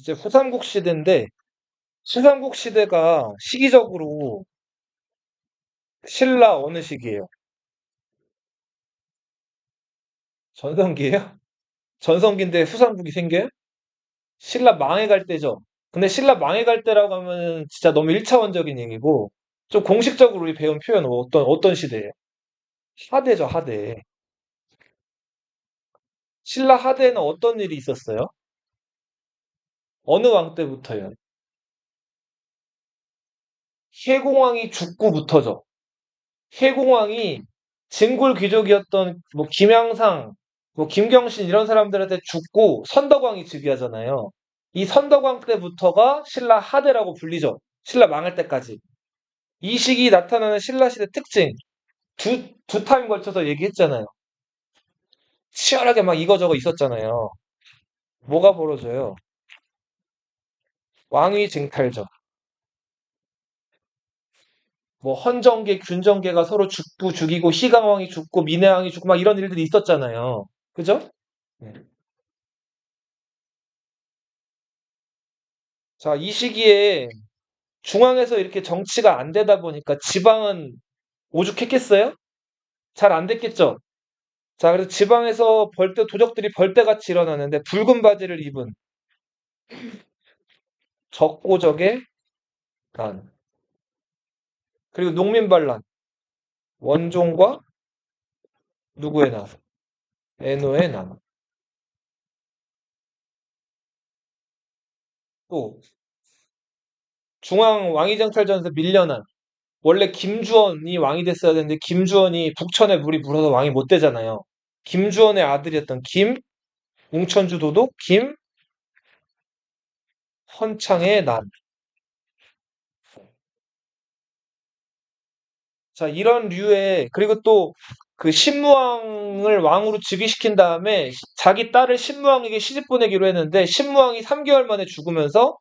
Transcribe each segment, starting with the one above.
이제 후삼국 시대인데, 후삼국 시대가 시기적으로 신라 어느 시기예요? 전성기예요? 전성기인데 후삼국이 생겨요? 신라 망해갈 때죠. 근데 신라 망해갈 때라고 하면 진짜 너무 일차원적인 얘기고, 좀 공식적으로 우리 배운 표현은 어떤 시대예요? 하대죠, 하대. 신라 하대에는 어떤 일이 있었어요? 어느 왕 때부터요? 해공왕이 죽고부터죠. 해공왕이 진골 귀족이었던 뭐 김양상, 뭐 김경신 이런 사람들한테 죽고 선덕왕이 즉위하잖아요. 이 선덕왕 때부터가 신라 하대라고 불리죠. 신라 망할 때까지. 이 시기 나타나는 신라 시대 특징 두 타임 걸쳐서 얘기했잖아요. 치열하게 막 이거저거 있었잖아요. 뭐가 벌어져요? 왕위 쟁탈전. 뭐 헌정계, 균정계가 서로 죽고 죽이고 희강왕이 죽고 민해왕이 죽고 막 이런 일들이 있었잖아요. 그죠? 네. 자, 이 시기에 중앙에서 이렇게 정치가 안 되다 보니까 지방은 오죽했겠어요? 잘 안 됐겠죠? 자, 그래서 지방에서 도적들이 벌떼같이 일어나는데 붉은 바지를 입은 적고적의 난. 그리고 농민반란. 원종과 누구의 난? 애노의 난. 또 중앙 왕위정탈전에서 밀려난 원래 김주원이 왕이 됐어야 되는데 김주원이 북천에 물이 불어서 왕이 못 되잖아요. 김주원의 아들이었던 웅천주 도독 김헌창의 난. 자, 이런 류의 그리고 또 그 신무왕을 왕으로 즉위시킨 다음에 자기 딸을 신무왕에게 시집 보내기로 했는데 신무왕이 3개월 만에 죽으면서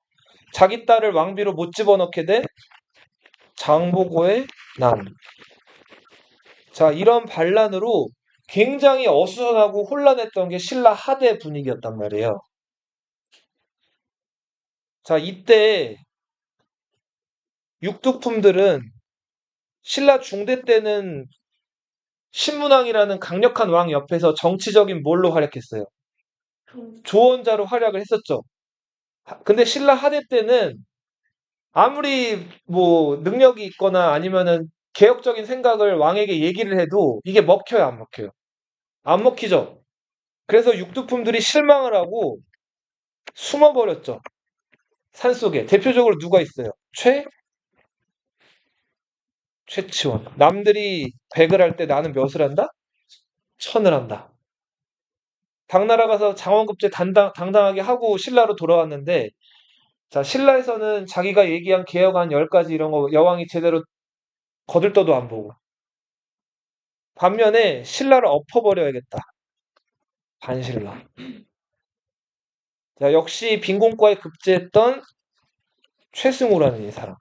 자기 딸을 왕비로 못 집어넣게 된 장보고의 난. 자, 이런 반란으로 굉장히 어수선하고 혼란했던 게 신라 하대 분위기였단 말이에요. 자, 이때 육두품들은 신라 중대 때는 신문왕이라는 강력한 왕 옆에서 정치적인 뭘로 활약했어요? 조언자로 활약을 했었죠. 근데 신라 하대 때는 아무리 뭐 능력이 있거나 아니면은 개혁적인 생각을 왕에게 얘기를 해도 이게 먹혀요, 안 먹혀요? 안 먹히죠. 그래서 육두품들이 실망을 하고 숨어버렸죠. 산속에. 대표적으로 누가 있어요? 최치원. 남들이 백을 할 때 나는 몇을 한다? 천을 한다. 당나라 가서 장원급제 당당하게 하고 신라로 돌아왔는데, 자, 신라에서는 자기가 얘기한 개혁안 10가지 이런 거 여왕이 제대로 거들떠도 안 보고. 반면에 신라를 엎어버려야겠다. 반신라. 자, 역시 빈공과에 급제했던 최승우라는 이 사람.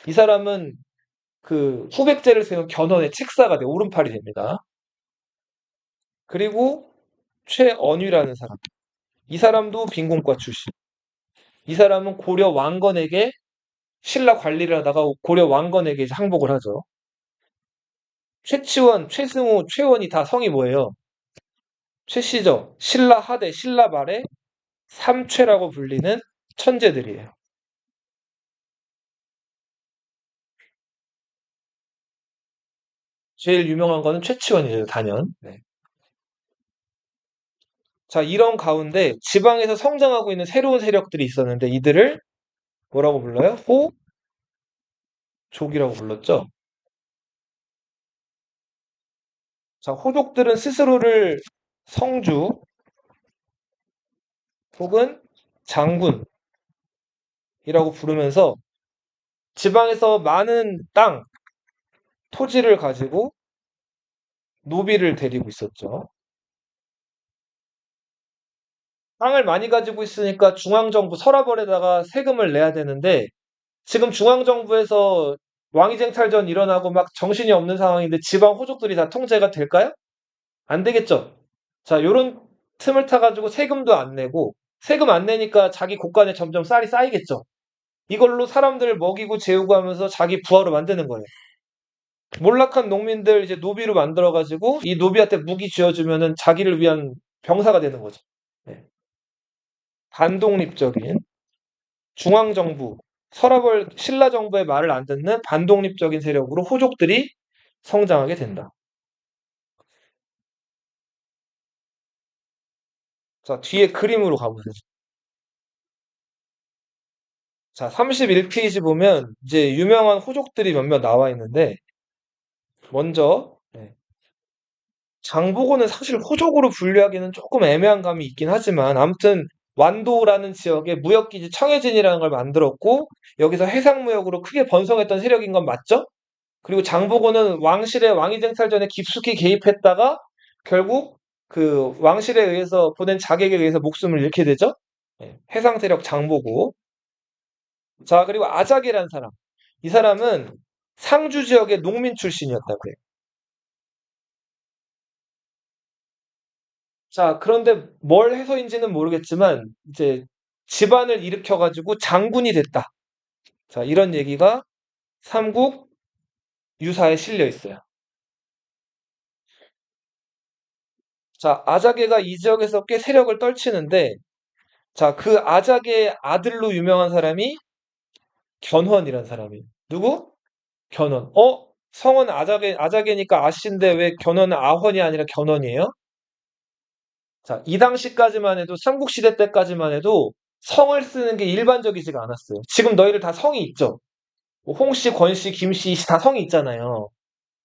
이 사람은 그 후백제를 세운 견훤의 책사가 돼 오른팔이 됩니다. 그리고 최언위라는 사람. 이 사람도 빈공과 출신. 이 사람은 고려 왕건에게 신라 관리를 하다가 고려 왕건에게 이제 항복을 하죠. 최치원, 최승우, 최원이 다 성이 뭐예요? 최씨죠. 신라 하대, 신라 말의 삼최라고 불리는 천재들이에요. 제일 유명한 거는 최치원이에요, 단연. 네. 자, 이런 가운데 지방에서 성장하고 있는 새로운 세력들이 있었는데 이들을 뭐라고 불러요? 호족이라고 불렀죠. 자, 호족들은 스스로를 성주 혹은 장군이라고 부르면서 지방에서 많은 땅, 토지를 가지고 노비를 데리고 있었죠. 땅을 많이 가지고 있으니까 중앙정부 서라벌에다가 세금을 내야 되는데 지금 중앙정부에서 왕위쟁탈전 일어나고 막 정신이 없는 상황인데 지방 호족들이 다 통제가 될까요? 안 되겠죠. 자, 요런 틈을 타가지고 세금도 안 내고 세금 안 내니까 자기 곳간에 점점 쌀이 쌓이겠죠. 이걸로 사람들을 먹이고 재우고 하면서 자기 부하로 만드는 거예요. 몰락한 농민들 이제 노비로 만들어가지고 이 노비한테 무기 쥐어주면은 자기를 위한 병사가 되는 거죠. 네. 반독립적인 중앙정부, 서라벌 신라 정부의 말을 안 듣는 반독립적인 세력으로 호족들이 성장하게 된다. 자, 뒤에 그림으로 가보세요. 자, 31페이지 보면 이제 유명한 호족들이 몇몇 나와 있는데 먼저 장보고는 사실 호족으로 분류하기는 조금 애매한 감이 있긴 하지만 아무튼 완도라는 지역에 무역기지 청해진이라는 걸 만들었고 여기서 해상무역으로 크게 번성했던 세력인 건 맞죠? 그리고 장보고는 왕실의 왕위쟁탈전에 깊숙이 개입했다가 결국 그 왕실에 의해서 보낸 자객에 의해서 목숨을 잃게 되죠? 해상 세력 장보고. 자, 그리고 아작이라는 사람. 이 사람은 상주 지역의 농민 출신이었다고 해요. 자, 그런데 뭘 해서인지는 모르겠지만 이제 집안을 일으켜가지고 장군이 됐다. 자, 이런 얘기가 삼국 유사에 실려 있어요. 자, 아자게가 이 지역에서 꽤 세력을 떨치는데, 자, 그 아자게의 아들로 유명한 사람이 견훤이라는 사람이에요. 누구? 견훤. 성은 아자게니까 아씨인데 왜 견훤은 아훤이 아니라 견훤이에요? 자, 이 당시까지만 해도 삼국시대 때까지만 해도 성을 쓰는 게 일반적이지가 않았어요. 지금 너희들 다 성이 있죠? 뭐 홍씨, 권씨, 김씨, 이씨 다 성이 있잖아요.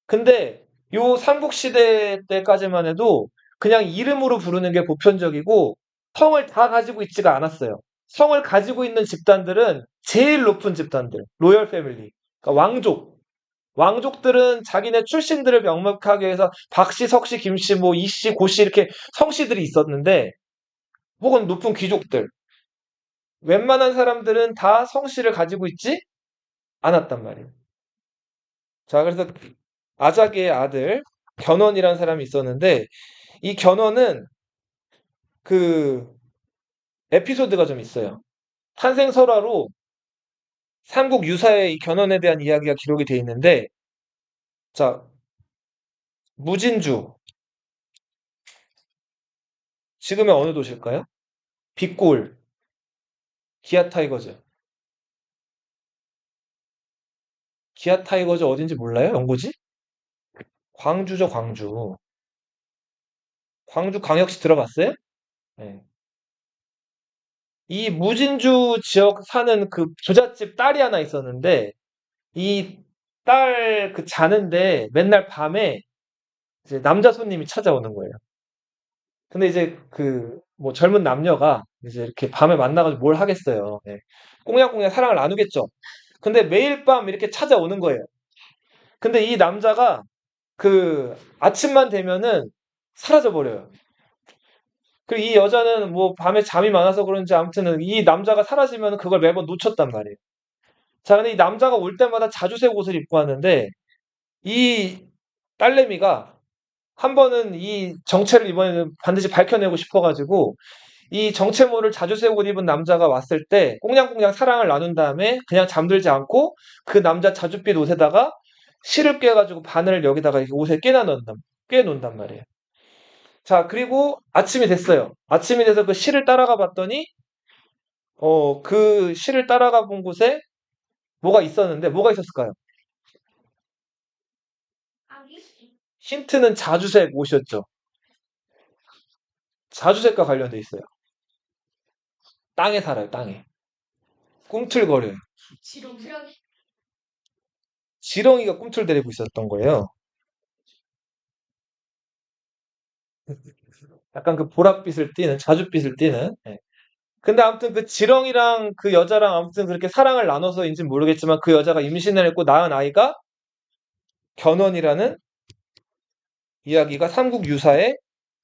근데 요 삼국시대 때까지만 해도 그냥 이름으로 부르는 게 보편적이고 성을 다 가지고 있지가 않았어요. 성을 가지고 있는 집단들은 제일 높은 집단들, 로열 패밀리, 그러니까 왕족. 왕족들은 자기네 출신들을 명명하기 위해서 박씨, 석씨, 김씨, 뭐 이씨, 고씨 이렇게 성씨들이 있었는데 혹은 높은 귀족들. 웬만한 사람들은 다 성씨를 가지고 있지 않았단 말이에요. 자, 그래서 아자기의 아들 견훤이라는 사람이 있었는데 이 견훤은 그 에피소드가 좀 있어요. 탄생 설화로 삼국 유사의 이 견훤에 대한 이야기가 기록이 돼 있는데 자, 무진주 지금의 어느 도시일까요? 빅골, 기아 타이거즈. 기아 타이거즈 어딘지 몰라요? 연고지? 광주죠, 광주. 광주 광역시 들어봤어요? 네. 이 무진주 지역 사는 그 부잣집 딸이 하나 있었는데 이 딸 그 자는데 맨날 밤에 이제 남자 손님이 찾아오는 거예요. 근데 이제 그 뭐 젊은 남녀가 이제 이렇게 밤에 만나가지고 뭘 하겠어요. 예. 꽁냥꽁냥 사랑을 나누겠죠. 근데 매일 밤 이렇게 찾아오는 거예요. 근데 이 남자가 그 아침만 되면은 사라져 버려요. 그리고 이 여자는 뭐 밤에 잠이 많아서 그런지 아무튼 이 남자가 사라지면 그걸 매번 놓쳤단 말이에요. 자, 근데 이 남자가 올 때마다 자주색 옷을 입고 왔는데 이 딸내미가 한 번은 이 정체를 이번에는 반드시 밝혀내고 싶어가지고 이 정체모를 자주색 옷 입은 남자가 왔을 때 꽁냥꽁냥 사랑을 나눈 다음에 그냥 잠들지 않고 그 남자 자줏빛 옷에다가 실을 꿰가지고 바늘을 여기다가 이렇게 옷에 꿰 놓는단 말이에요. 자, 그리고 아침이 됐어요. 아침이 돼서 그 실을 따라가 봤더니 그 실을 따라가 본 곳에 뭐가 있었는데 뭐가 있었을까요? 힌트는 자주색 옷이었죠. 자주색과 관련돼 있어요. 땅에 살아요, 땅에. 꿈틀거려요. 지렁이가 꿈틀대고 있었던 거예요. 약간 그 보랏빛을 띠는, 자줏빛을 띠는. 예. 근데 아무튼 그 지렁이랑 그 여자랑 아무튼 그렇게 사랑을 나눠서인지는 모르겠지만 그 여자가 임신을 했고 낳은 아이가 견훤이라는 이야기가 삼국 유사에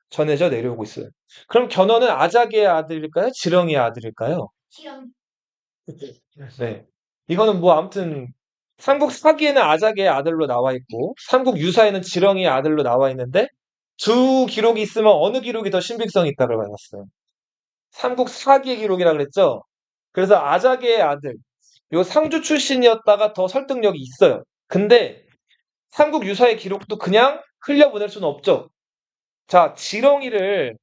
전해져 내려오고 있어요. 그럼 견훤은 아자기의 아들일까요? 지렁이의 아들일까요? 네. 이거는 뭐 아무튼 삼국 사기에는 아자기의 아들로 나와 있고 삼국 유사에는 지렁이의 아들로 나와 있는데 두 기록이 있으면 어느 기록이 더 신빙성이 있다고 받았어요. 삼국 사기의 기록이라 그랬죠. 그래서 아자개의 아들, 요 상주 출신이었다가 더 설득력이 있어요. 근데 삼국 유사의 기록도 그냥 흘려보낼 수는 없죠. 자, 지렁이를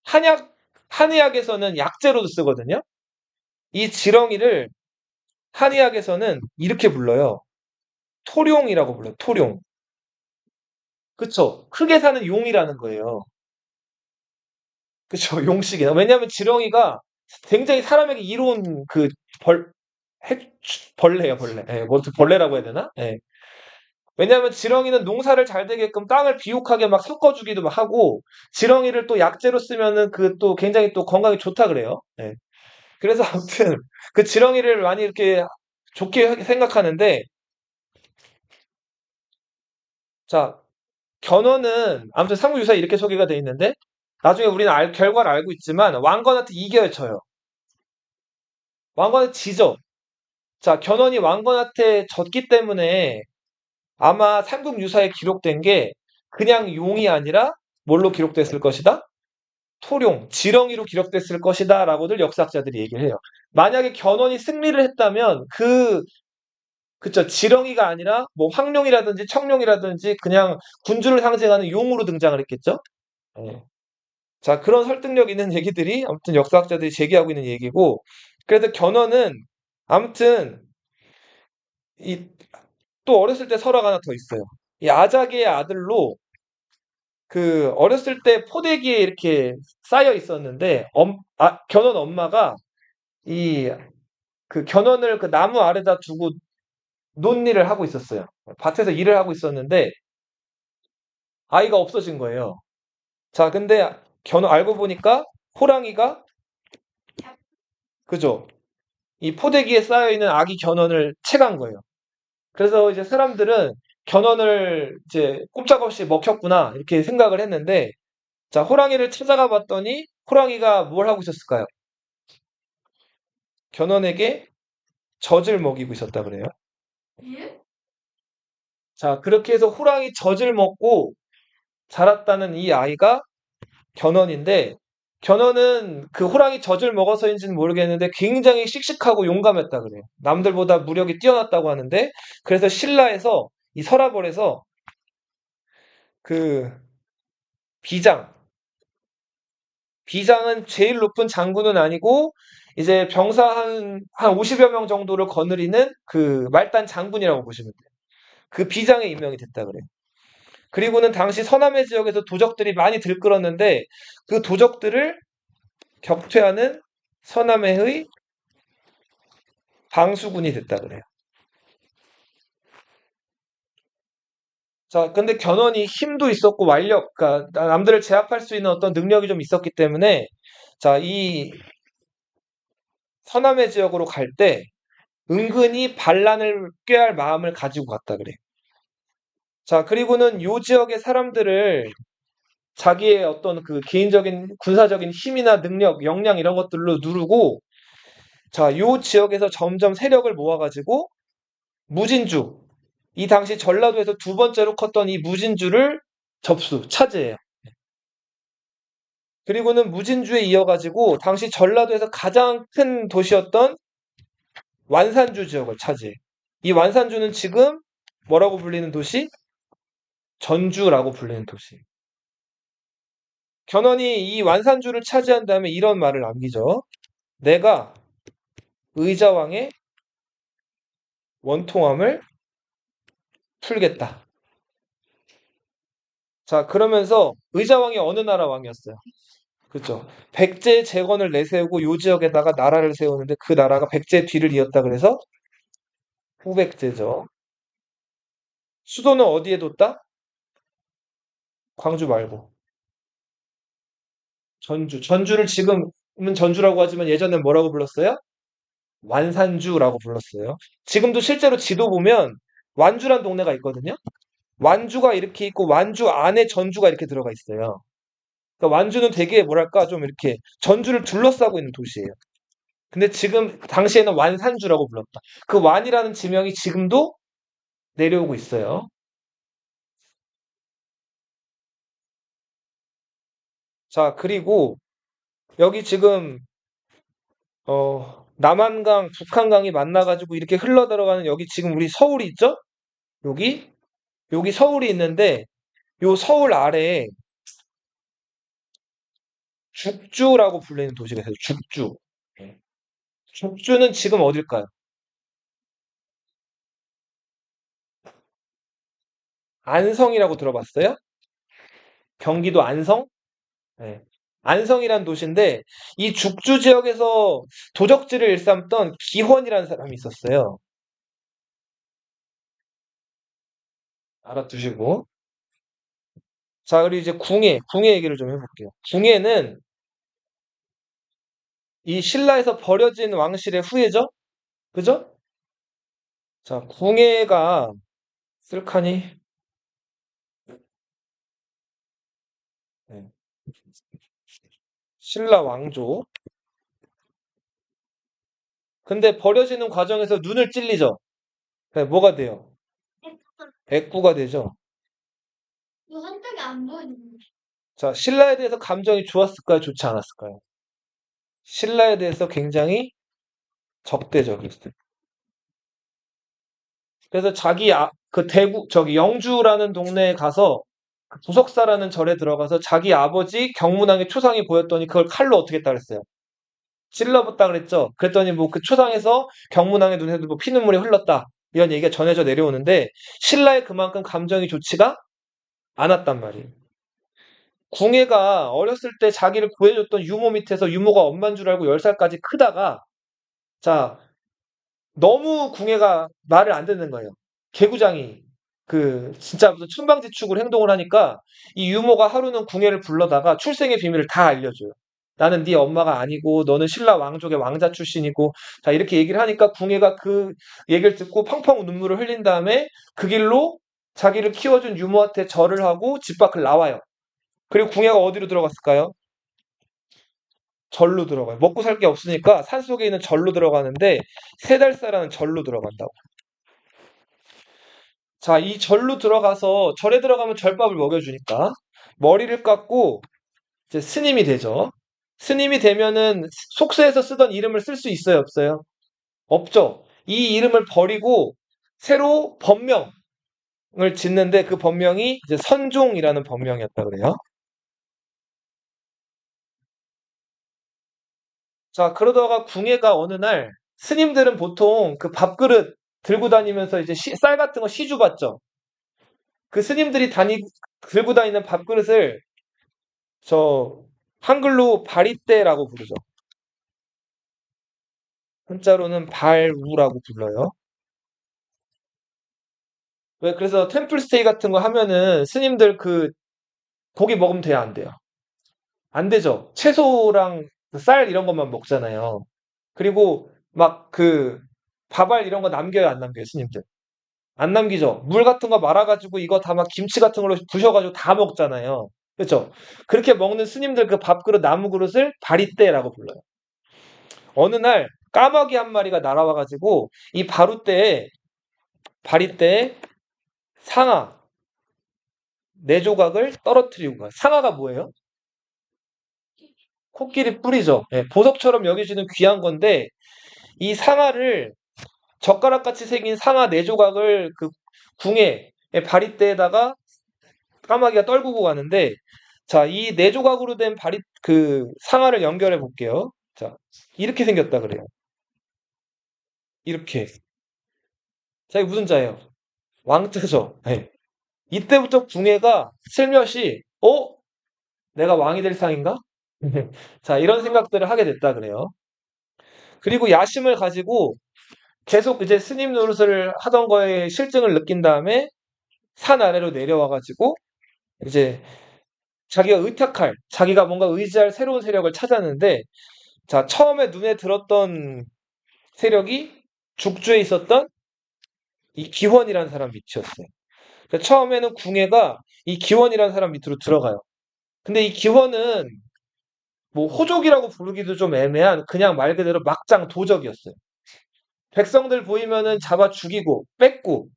한약, 한의학에서는 약재로도 쓰거든요. 이 지렁이를 한의학에서는 이렇게 불러요. 토룡이라고 불러요. 토룡. 그쵸? 흙에 사는 용이라는 거예요. 그쵸? 용식이나. 왜냐하면 지렁이가 굉장히 사람에게 이로운 그 벌, 벌레예요, 벌레. 예, 뭐 벌레라고 해야 되나? 예. 왜냐하면 지렁이는 농사를 잘 되게끔 땅을 비옥하게 막 섞어주기도 하고, 지렁이를 또 약재로 쓰면은 그 또 굉장히 또 건강에 좋다 그래요. 예. 그래서 아무튼 그 지렁이를 많이 이렇게 좋게 생각하는데, 자, 견훤은 아무튼 삼국유사에 이렇게 소개가 돼 있는데, 나중에 우리는 결과를 알고 있지만 왕건한테 이겨야 져요. 왕건한테 지죠. 자, 견훤이 왕건한테 졌기 때문에 아마 삼국유사에 기록된 게 그냥 용이 아니라 뭘로 기록됐을 것이다? 토룡, 지렁이로 기록됐을 것이다 라고들 역사학자들이 얘기를 해요. 만약에 견훤이 승리를 했다면 그쵸, 지렁이가 아니라 뭐 황룡이라든지 청룡이라든지 그냥 군주를 상징하는 용으로 등장을 했겠죠? 예. 자, 그런 설득력 있는 얘기들이 아무튼 역사학자들이 제기하고 있는 얘기고, 그래서 견훤은 아무튼 이 또 어렸을 때 설화가 하나 더 있어요. 이 아자개의 아들로 그 어렸을 때 포대기에 이렇게 쌓여 있었는데 견훤 엄마가 이 그 견훤을 그 나무 아래다 두고 논일을 하고 있었어요. 밭에서 일을 하고 있었는데 아이가 없어진 거예요. 자, 근데 알고 보니까 호랑이가 그죠? 이 포대기에 쌓여 있는 아기 견훤을 채간 거예요. 그래서 이제 사람들은 견훤을 이제 꼼짝없이 먹혔구나 이렇게 생각을 했는데, 자, 호랑이를 찾아가 봤더니 호랑이가 뭘 하고 있었을까요? 견훤에게 젖을 먹이고 있었다 그래요. 자, 그렇게 해서 호랑이 젖을 먹고 자랐다는 이 아이가 견훤인데, 견훤은 그 호랑이 젖을 먹어서인지는 모르겠는데 굉장히 씩씩하고 용감했다 그래요. 남들보다 무력이 뛰어났다고 하는데, 그래서 신라에서 이 서라벌에서 그 비장, 비장은 제일 높은 장군은 아니고 이제 병사 한 50여 명 정도를 거느리는 그 말단 장군이라고 보시면 돼요. 그 비장에 임명이 됐다 그래요. 그리고는 당시 서남해 지역에서 도적들이 많이 들끓었는데 그 도적들을 격퇴하는 서남해의 방수군이 됐다 그래요. 자, 근데 견훤이 힘도 있었고 그러니까 남들을 제압할 수 있는 어떤 능력이 좀 있었기 때문에 자, 이 서남해 지역으로 갈 때 은근히 반란을 꾀할 마음을 가지고 갔다 그래요. 자, 그리고는 요 지역의 사람들을 자기의 어떤 그 개인적인 군사적인 힘이나 능력, 역량 이런 것들로 누르고 자, 요 지역에서 점점 세력을 모아가지고 무진주, 이 당시 전라도에서 두 번째로 컸던 이 무진주를 차지해요. 그리고는 무진주에 이어가지고 당시 전라도에서 가장 큰 도시였던 완산주 지역을 차지해요. 이 완산주는 지금 뭐라고 불리는 도시? 전주라고 불리는 도시. 견훤이 이 완산주를 차지한 다음에 이런 말을 남기죠. 내가 의자왕의 원통함을 풀겠다. 자, 그러면서 의자왕이 어느 나라 왕이었어요? 그렇죠. 백제 재건을 내세우고 요 지역에다가 나라를 세우는데 그 나라가 백제 뒤를 이었다 그래서 후백제죠. 수도는 어디에 뒀다? 광주 말고 전주. 전주를 지금은 전주라고 하지만 예전엔 뭐라고 불렀어요? 완산주라고 불렀어요. 지금도 실제로 지도 보면 완주란 동네가 있거든요. 완주가 이렇게 있고 완주 안에 전주가 이렇게 들어가 있어요. 그러니까 완주는 되게 뭐랄까 좀 이렇게 전주를 둘러싸고 있는 도시예요. 근데 지금 당시에는 완산주라고 불렀다. 그 완이라는 지명이 지금도 내려오고 있어요. 자, 그리고 여기 지금 남한강, 북한강이 만나가지고 이렇게 흘러 들어가는 여기 지금 우리 서울이 있죠? 여기 여기 서울이 있는데 요 서울 아래에 죽주라고 불리는 도시가 있어요. 죽주. 예. 죽주는 지금 어딜까요? 안성이라고 들어봤어요? 경기도 안성? 네. 안성이란 도시인데 이 죽주 지역에서 도적질을 일삼던 기헌이라는 사람이 있었어요. 알아두시고. 자, 그리고 이제 궁예 얘기를 좀 해볼게요. 궁예는 이 신라에서 버려진 왕실의 후예죠? 그죠? 자, 궁예가 쓸카니? 네. 신라 왕조. 근데 버려지는 과정에서 눈을 찔리죠? 네, 뭐가 돼요? 애꾸가 되죠? 이거 한쪽이 안 보이는데. 자, 신라에 대해서 감정이 좋았을까요? 좋지 않았을까요? 신라에 대해서 굉장히 적대적이었어요. 그래서 그 대구, 저기 영주라는 동네에 가서 그 부석사라는 절에 들어가서 자기 아버지 경문왕의 초상이 보였더니 그걸 칼로 어떻게 했다 그랬어요? 찔러봤다 그랬죠? 그랬더니 뭐 그 초상에서 경문왕의 눈에도 뭐 피눈물이 흘렀다. 이런 얘기가 전해져 내려오는데 신라에 그만큼 감정이 좋지가 않았단 말이에요. 궁예가 어렸을 때 자기를 구해줬던 유모 밑에서 유모가 엄만 줄 알고 10살까지 크다가 자 너무 궁예가 말을 안 듣는 거예요. 개구장이 진짜 무슨 천방지축으로 행동을 하니까 이 유모가 하루는 궁예를 불러다가 출생의 비밀을 다 알려줘요. 나는 네 엄마가 아니고 너는 신라 왕족의 왕자 출신이고 자 이렇게 얘기를 하니까 궁예가 그 얘기를 듣고 펑펑 눈물을 흘린 다음에 그 길로 자기를 키워준 유모한테 절을 하고 집 밖을 나와요. 그리고 궁예가 어디로 들어갔을까요? 절로 들어가요. 먹고 살 게 없으니까 산속에 있는 절로 들어가는데 세달사라는 절로 들어간다고. 자, 이 절로 들어가서 절에 들어가면 절밥을 먹여주니까 머리를 깎고 이제 스님이 되죠. 스님이 되면은 속세에서 쓰던 이름을 쓸 수 있어요, 없어요? 없죠. 이 이름을 버리고 새로 법명을 짓는데 그 법명이 이제 선종이라는 법명이었다 그래요. 자, 그러다가 궁예가 어느 날 스님들은 보통 그 밥그릇 들고 다니면서 이제 쌀 같은 거 시주 받죠. 그 스님들이 들고 다니는 밥그릇을 저 한글로 바리떼라고 부르죠. 한자로는 발우라고 불러요. 왜 그래서 템플스테이 같은 거 하면은 스님들 그 고기 먹으면 돼요, 안 돼요? 안 되죠. 채소랑 쌀 이런 것만 먹잖아요. 그리고 막 밥알 이런 거 남겨요, 안 남겨요, 스님들? 안 남기죠. 물 같은 거 말아가지고 이거 다 막 김치 같은 걸로 부셔가지고 다 먹잖아요. 그렇죠? 그렇게 먹는 스님들 그 밥그릇 나무 그릇을 바리떼라고 불러요. 어느 날 까마귀 한 마리가 날아와가지고 이 바리떼에 상아 네 조각을 떨어뜨리고 가요. 상아가 뭐예요? 코끼리 뿔이죠. 예, 보석처럼 여겨지는 귀한 건데 이 상아를 젓가락같이 생긴 상아 네 조각을 그 궁에 바리떼에다가 까마귀가 떨구고 가는데 자, 이 네 조각으로 된 상아를 연결해 볼게요. 자, 이렇게 생겼다 그래요. 이렇게. 자, 이게 무슨 자예요? 왕자죠. 예. 이때부터 궁예가 슬며시 내가 왕이 될 상인가? 자, 이런 생각들을 하게 됐다 그래요. 그리고 야심을 가지고 계속 이제 스님 노릇을 하던 거에 실증을 느낀 다음에 산 아래로 내려와 가지고 이제 자기가 뭔가 의지할 새로운 세력을 찾았는데 자, 처음에 눈에 들었던 세력이 죽주에 있었던 이 기원이라는 사람 밑이었어요. 그래서 처음에는 궁예가 이 기원이라는 사람 밑으로 들어가요. 근데 이 기원은 뭐 호족이라고 부르기도 좀 애매한 그냥 말 그대로 막장 도적이었어요. 백성들 보이면은 잡아 죽이고 뺏고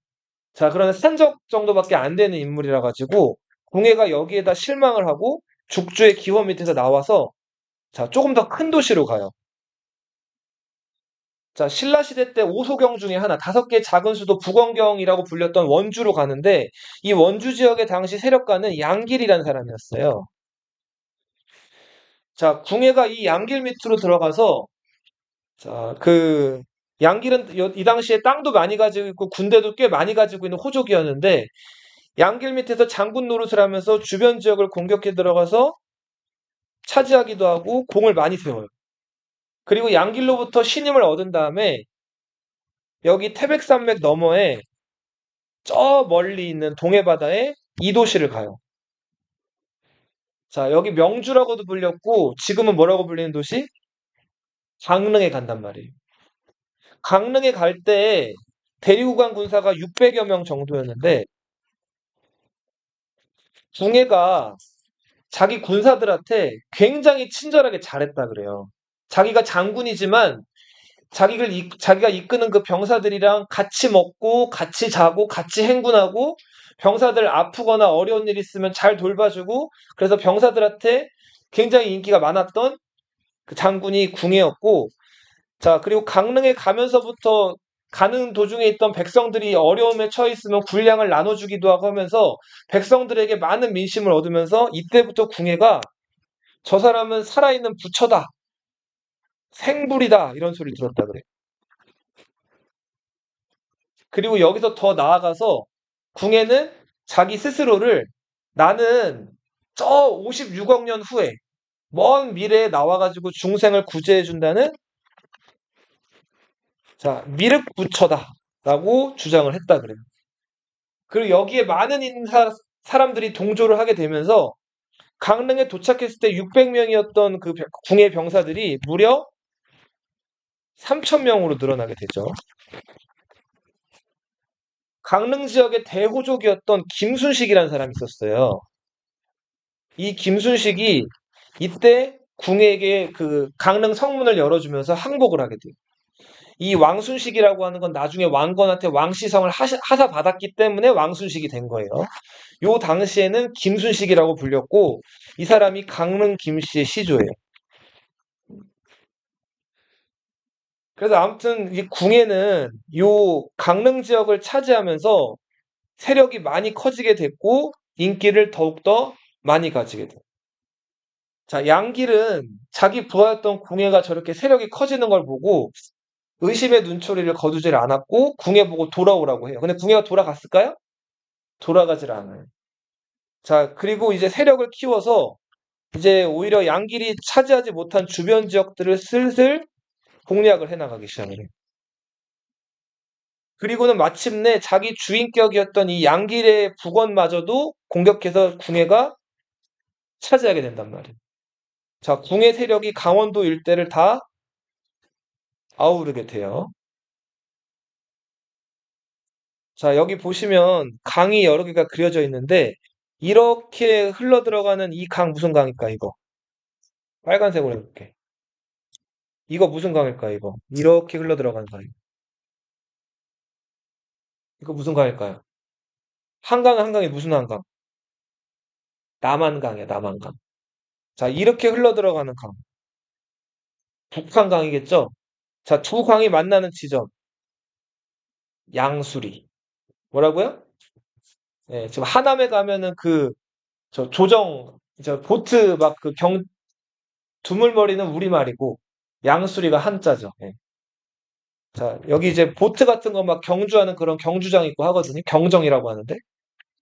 자 그런 산적 정도밖에 안 되는 인물이라 가지고 궁예가 여기에다 실망을 하고 죽주의 기원 밑에서 나와서 자, 조금 더 큰 도시로 가요. 자, 신라시대 때 오소경 중에 하나, 5개 작은 수도 북원경이라고 불렸던 원주로 가는데, 이 원주 지역의 당시 세력가는 양길이라는 사람이었어요. 자, 궁예가 이 양길 밑으로 들어가서, 자, 양길은 이 당시에 땅도 많이 가지고 있고, 군대도 꽤 많이 가지고 있는 호족이었는데, 양길 밑에서 장군 노릇을 하면서 주변 지역을 공격해 들어가서 차지하기도 하고, 공을 많이 세워요. 그리고 양길로부터 신임을 얻은 다음에, 여기 태백산맥 너머에 저 멀리 있는 동해바다에 이도시를 가요. 자, 여기 명주라고도 불렸고, 지금은 뭐라고 불리는 도시? 강릉에 간단 말이에요. 강릉에 갈 때 대리구간 군사가 600여 명 정도였는데, 궁예가 자기 군사들한테 굉장히 친절하게 잘했다 그래요. 자기가 장군이지만 자기가 이끄는 그 병사들이랑 같이 먹고, 같이 자고, 같이 행군하고, 병사들 아프거나 어려운 일 있으면 잘 돌봐주고, 그래서 병사들한테 굉장히 인기가 많았던 그 장군이 궁예였고, 자, 그리고 강릉에 가면서부터 가는 도중에 있던 백성들이 어려움에 처해 있으면 군량을 나눠주기도 하고 하면서 백성들에게 많은 민심을 얻으면서 이때부터 궁예가 저 사람은 살아있는 부처다, 생불이다, 이런 소리를 들었다 그래. 그리고 여기서 더 나아가서 궁예는 자기 스스로를 나는 저 56억 년 후에 먼 미래에 나와가지고 중생을 구제해준다는 자, 미륵부처다라고 주장을 했다 그래요. 그리고 여기에 많은 사람들이 동조를 하게 되면서 강릉에 도착했을 때 600명이었던 그 궁예 병사들이 무려 3,000명으로 늘어나게 되죠. 강릉 지역의 대호족이었던 김순식이라는 사람이 있었어요. 이 김순식이 이때 궁예에게 그 강릉 성문을 열어주면서 항복을 하게 돼요. 이 왕순식이라고 하는 건 나중에 왕건한테 왕시성을 하사받았기 때문에 왕순식이 된 거예요. 요 당시에는 김순식이라고 불렸고 이 사람이 강릉 김씨의 시조예요. 그래서 아무튼 이 궁예는 요 강릉 지역을 차지하면서 세력이 많이 커지게 됐고 인기를 더욱더 많이 가지게 돼요. 자, 양길은 자기 부하였던 궁예가 저렇게 세력이 커지는 걸 보고 의심의 눈초리를 거두질 않았고 궁예 보고 돌아오라고 해요. 근데 궁예가 돌아갔을까요? 돌아가질 않아요. 자, 그리고 이제 세력을 키워서 이제 오히려 양길이 차지하지 못한 주변 지역들을 슬슬 공략을 해나가기 시작해요. 그리고는 마침내 자기 주인격이었던 이 양길의 북원마저도 공격해서 궁예가 차지하게 된단 말이에요. 자, 궁예 세력이 강원도 일대를 다 아우르게 돼요. 자, 여기 보시면 강이 여러 개가 그려져 있는데 이렇게 흘러 들어가는 이 강 무슨 강일까 이거? 빨간색으로 해볼게. 이거 무슨 강일까 이거? 이렇게 흘러 들어가는 강. 이거 무슨 강일까요? 한강은 한강이 무슨 한강? 남한강이야, 남한강. 자, 이렇게 흘러 들어가는 강. 북한강이겠죠? 자, 두 강이 만나는 지점. 양수리. 뭐라고요? 예, 지금 하남에 가면은 저 보트 막 두물머리는 우리말이고, 양수리가 한자죠. 예. 자, 여기 이제 보트 같은 거 막 경주하는 그런 경주장 있고 하거든요. 경정이라고 하는데.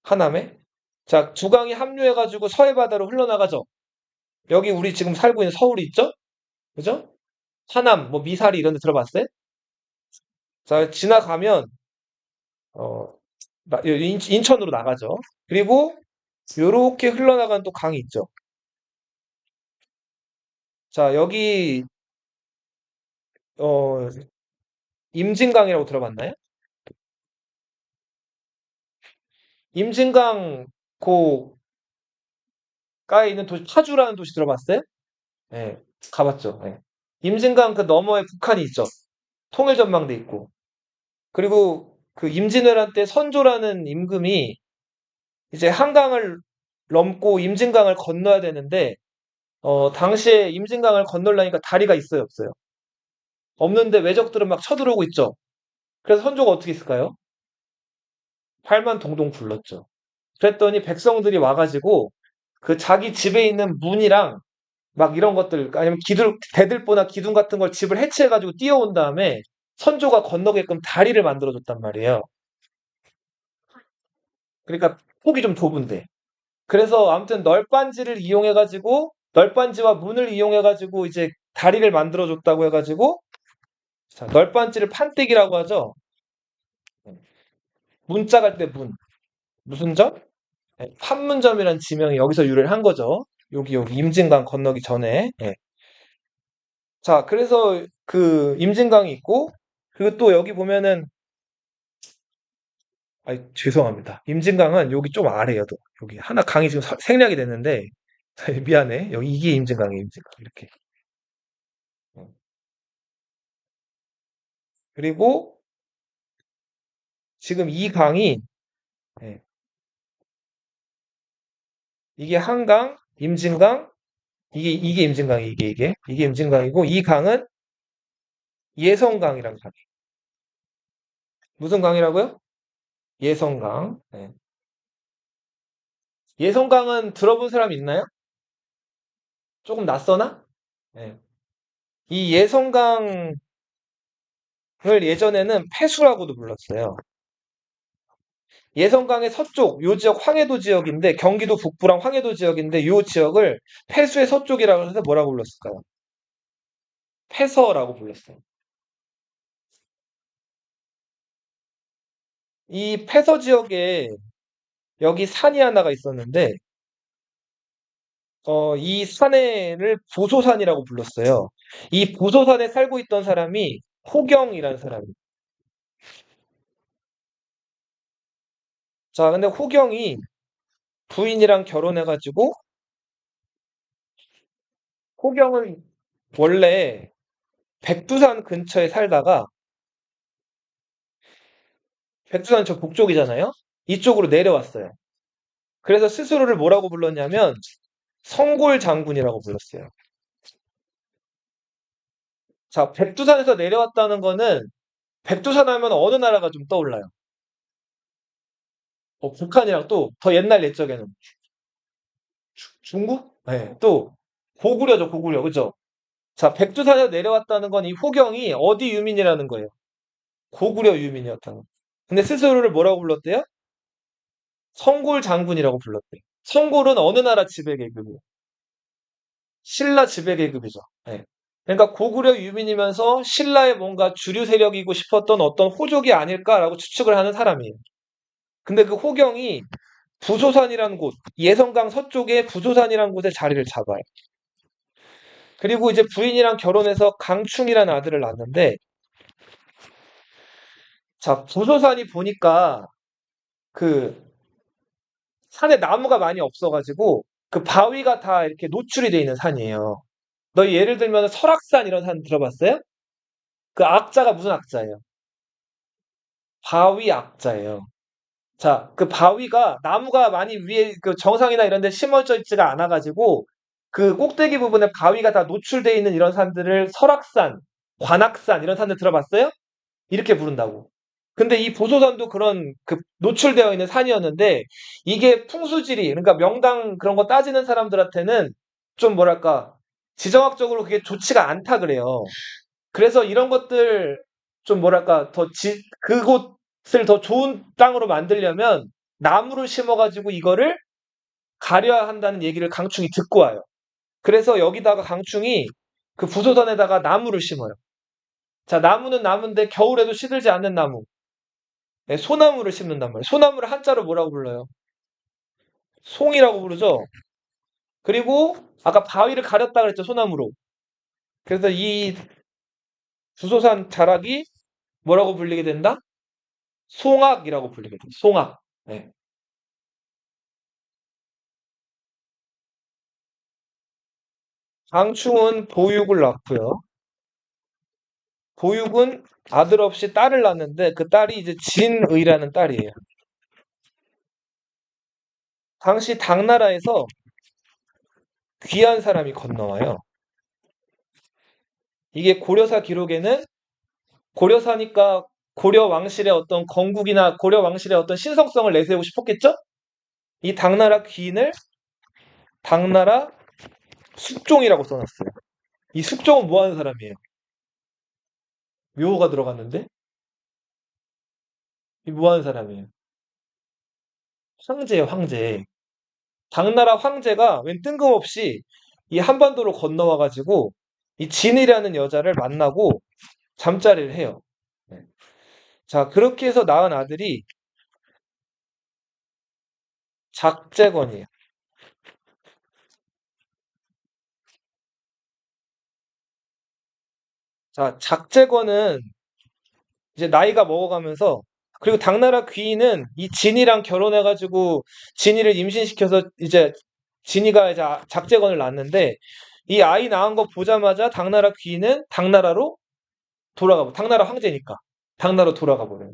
하남에. 자, 두 강이 합류해가지고 서해바다로 흘러나가죠. 여기 우리 지금 살고 있는 서울이 있죠? 그죠? 하남, 뭐 미사리 이런 데 들어봤어요? 자, 지나가면, 어, 인천으로 나가죠. 그리고 요렇게 흘러나가는 또 강이 있죠. 자, 여기, 어, 임진강이라고 들어봤나요? 임진강 고가에 있는 도시, 파주라는 도시 들어봤어요? 예, 가봤죠. 예. 임진강 그 너머에 북한이 있죠. 통일전망대 있고. 그리고 그 임진왜란 때 선조라는 임금이 이제 한강을 넘고 임진강을 건너야 되는데 당시에 임진강을 건널라니까 다리가 있어요, 없어요? 없는데 왜적들은 막 쳐들어오고 있죠. 그래서 선조가 어떻게 했을까요? 팔만 동동 불렀죠. 그랬더니 백성들이 와가지고 그 자기 집에 있는 문이랑 막 이런 것들 아니면 대들보나 기둥 같은 걸 집을 해체해가지고 뛰어온 다음에 선조가 건너게끔 다리를 만들어줬단 말이에요. 그러니까 폭이 좀 좁은데. 그래서 아무튼 널빤지를 이용해가지고 널빤지와 문을 이용해가지고 이제 다리를 만들어줬다고 해가지고 자, 널빤지를 판때기라고 하죠. 문자 갈 때 문. 무슨 점? 네, 판문점이라는 지명이 여기서 유래를 한 거죠. 여기 임진강 건너기 전에. 예. 자, 그래서 그 임진강이 있고 그리고 또 여기 보면은 죄송합니다. 임진강은 여기 좀 아래요. 또. 여기 하나 강이 지금 생략이 됐는데 미안해. 여기 이게 임진강이에요. 임진강 이렇게. 어. 그리고 지금 이 강이 예, 이게 한강, 임진강, 이게 임진강이 이게 임진강이고 이 강은 예성강이라는 강. 무슨 강이라고요? 예성강. 예. 예성강은 들어본 사람 있나요? 조금 낯서나? 예. 이 예성강을 예전에는 폐수라고도 불렀어요. 예성강의 서쪽, 요 지역 황해도 지역인데 경기도 북부랑 황해도 지역인데 요 지역을 폐수의 서쪽이라고 해서 뭐라고 불렀을까요? 폐서라고 불렀어요. 이 폐서 지역에 여기 산이 하나가 있었는데 이 산에를 보소산이라고 불렀어요. 이 보소산에 살고 있던 사람이 호경이라는 사람이에요. 자, 근데 호경이 부인이랑 결혼해가지고 호경은 원래 백두산 근처에 살다가 백두산 저 북쪽이잖아요. 이쪽으로 내려왔어요. 그래서 스스로를 뭐라고 불렀냐면 성골 장군이라고 불렀어요. 자, 백두산에서 내려왔다는 거는 백두산 하면 어느 나라가 좀 떠올라요? 북한이랑 또 더 옛날 옛적에는 중국? 네, 또 고구려죠, 고구려. 그죠? 자, 백두산에서 내려왔다는 건 이 호경이 어디 유민이라는 거예요? 고구려 유민이었다는 거. 근데 스스로를 뭐라고 불렀대요? 성골 장군이라고 불렀대요. 성골은 어느 나라 지배 계급이에요? 신라 지배 계급이죠. 네. 그러니까 고구려 유민이면서 신라의 뭔가 주류 세력이고 싶었던 어떤 호족이 아닐까라고 추측을 하는 사람이에요. 근데 그 호경이 부소산이라는 곳, 예성강 서쪽에 부소산이라는 곳에 자리를 잡아요. 그리고 이제 부인이랑 결혼해서 강충이라는 아들을 낳았는데, 자, 부소산이 보니까 그 산에 나무가 많이 없어가지고 그 바위가 다 이렇게 노출이 돼 있는 산이에요. 너 예를 들면 설악산 이런 산 들어봤어요? 그 악자가 무슨 악자예요? 바위 악자예요. 자, 그 바위가 나무가 많이 위에 그 정상이나 이런 데 심어져 있지가 않아가지고 그 꼭대기 부분에 바위가 다 노출돼 있는 이런 산들을 설악산, 관악산 이런 산들 들어봤어요? 이렇게 부른다고. 근데 이 보소산도 그런 그 노출되어 있는 산이었는데 이게 풍수지리, 그러니까 명당 그런 거 따지는 사람들한테는 좀 뭐랄까 지정학적으로 그게 좋지가 않다 그래요. 그래서 이런 것들 좀 뭐랄까 그곳을 더 좋은 땅으로 만들려면 나무를 심어가지고 이거를 가려야 한다는 얘기를 강충이 듣고 와요. 그래서 여기다가 강충이 그 부소산에다가 나무를 심어요. 자, 나무는 나무인데 겨울에도 시들지 않는 나무. 네, 소나무를 심는단 말이에요. 소나무를 한자로 뭐라고 불러요? 송이라고 부르죠. 그리고 아까 바위를 가렸다 그랬죠, 소나무로. 그래서 이 부소산 자락이 뭐라고 불리게 된다? 송악이라고 불리게 돼요. 송악. 네. 장충은 보육을 낳고요. 보육은 아들 없이 딸을 낳는데 그 딸이 이제 진의라는 딸이에요. 당시 당나라에서 귀한 사람이 건너와요. 이게 고려사 기록에는 고려사니까 고려 왕실의 어떤 건국이나 고려 왕실의 어떤 신성성을 내세우고 싶었겠죠? 이 당나라 귀인을 당나라 숙종이라고 써놨어요. 이 숙종은 뭐 하는 사람이에요? 묘호가 들어갔는데? 이 뭐 하는 사람이에요? 황제예요, 황제. 당나라 황제가 웬 뜬금없이 이 한반도로 건너와가지고 이 진이라는 여자를 만나고 잠자리를 해요. 네. 자, 그렇게 해서 낳은 아들이 작재건이에요. 자, 작재건은 이제 나이가 먹어가면서 그리고 당나라 귀인은 이 진이랑 결혼해가지고 진이를 임신시켜서 이제 진이가 이제 작재건을 낳는데 이 아이 낳은 거 보자마자 당나라 귀인은 당나라로 당나라 황제니까 당나라로 돌아가 버려요.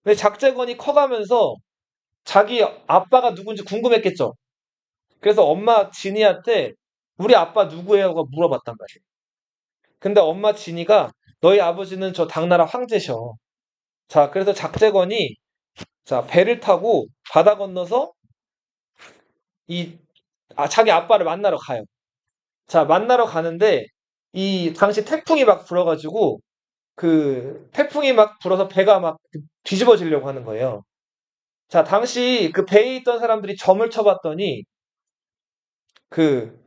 근데 작재건이 커가면서 자기 아빠가 누군지 궁금했겠죠. 그래서 엄마 진이한테 우리 아빠 누구예요? 하고 물어봤단 말이에요. 근데 엄마 진이가 너희 아버지는 저 당나라 황제셔. 자, 그래서 작재건이 자, 배를 타고 바다 건너서 이 자기 아빠를 만나러 가요. 자, 만나러 가는데 이 당시 태풍이 막 불어가지고 그 태풍이 막 불어서 배가 막 뒤집어지려고 하는 거예요. 자, 당시 그 배에 있던 사람들이 점을 쳐봤더니 그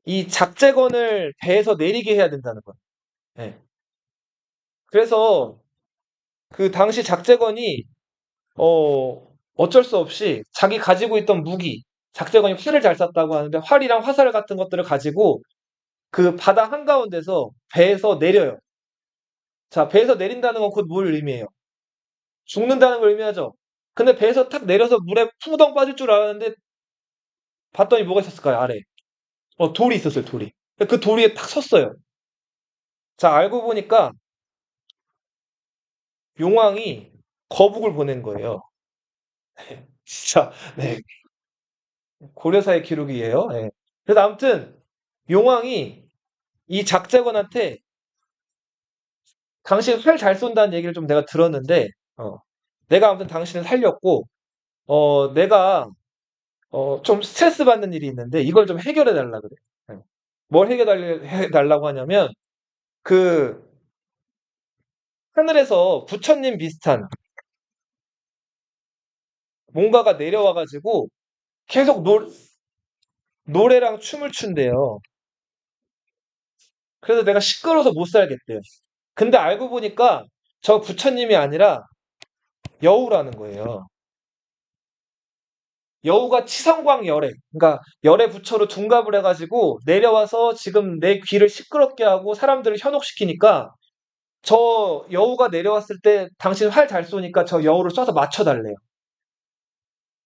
이 작재건을 배에서 내리게 해야 된다는 거예요. 예. 그래서 그 당시 작재건이 어쩔 수 없이 자기 가지고 있던 무기, 작재건이 활을 잘 쐈다고 하는데 활이랑 화살 같은 것들을 가지고 그 바다 한가운데서 배에서 내려요. 자, 배에서 내린다는 건 곧 뭘 의미해요? 죽는다는 걸 의미하죠. 근데 배에서 탁 내려서 물에 푸덩 빠질 줄 알았는데 봤더니 뭐가 있었을까요? 아래. 돌이 있었어요, 돌이. 그 돌 위에 탁 섰어요. 자, 알고 보니까 용왕이 거북을 보낸 거예요. 진짜, 네. 고려사의 기록이에요. 예. 그래서 아무튼 용왕이 이 작재건한테 당신 활 잘 쏜다는 얘기를 좀 내가 들었는데, 어, 내가 아무튼 당신을 살렸고, 내가 좀 스트레스 받는 일이 있는데 이걸 좀 해결해 달라 그래. 예. 뭘 해결해 달라고 하냐면 그 하늘에서 부처님 비슷한 뭔가가 내려와 가지고 계속 노래랑 춤을 춘대요. 그래서 내가 시끄러워서 못 살겠대요. 근데 알고 보니까 저 부처님이 아니라 여우라는 거예요. 여우가 치성광 열애, 그러니까 열애 부처로 둔갑을 해가지고 내려와서 지금 내 귀를 시끄럽게 하고 사람들을 현혹시키니까 저 여우가 내려왔을 때 당신 활 잘 쏘니까 저 여우를 쏴서 맞춰달래요.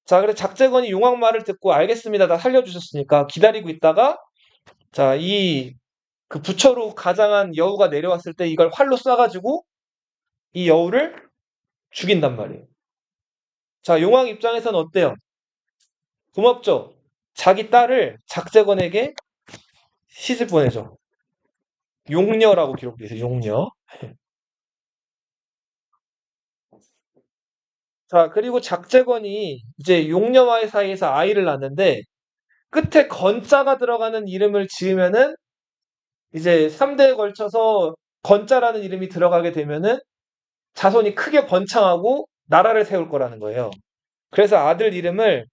자, 그래 작재건이 용왕 말을 듣고 알겠습니다. 나 살려주셨으니까 기다리고 있다가 자, 그 부처로 가장한 여우가 내려왔을 때 이걸 활로 쏴가지고 이 여우를 죽인단 말이에요. 자, 용왕 입장에서는 어때요? 고맙죠? 자기 딸을 작재건에게 시집 보내죠. 용녀라고 기록되어 있어요. 용녀. 자, 그리고 작재건이 이제 용녀와의 사이에서 아이를 낳는데 끝에 건자가 들어가는 이름을 지으면은 이제 3대에 걸쳐서 건자라는 이름이 들어가게 되면은 자손이 크게 번창하고 나라를 세울 거라는 거예요. 그래서 아들 이름을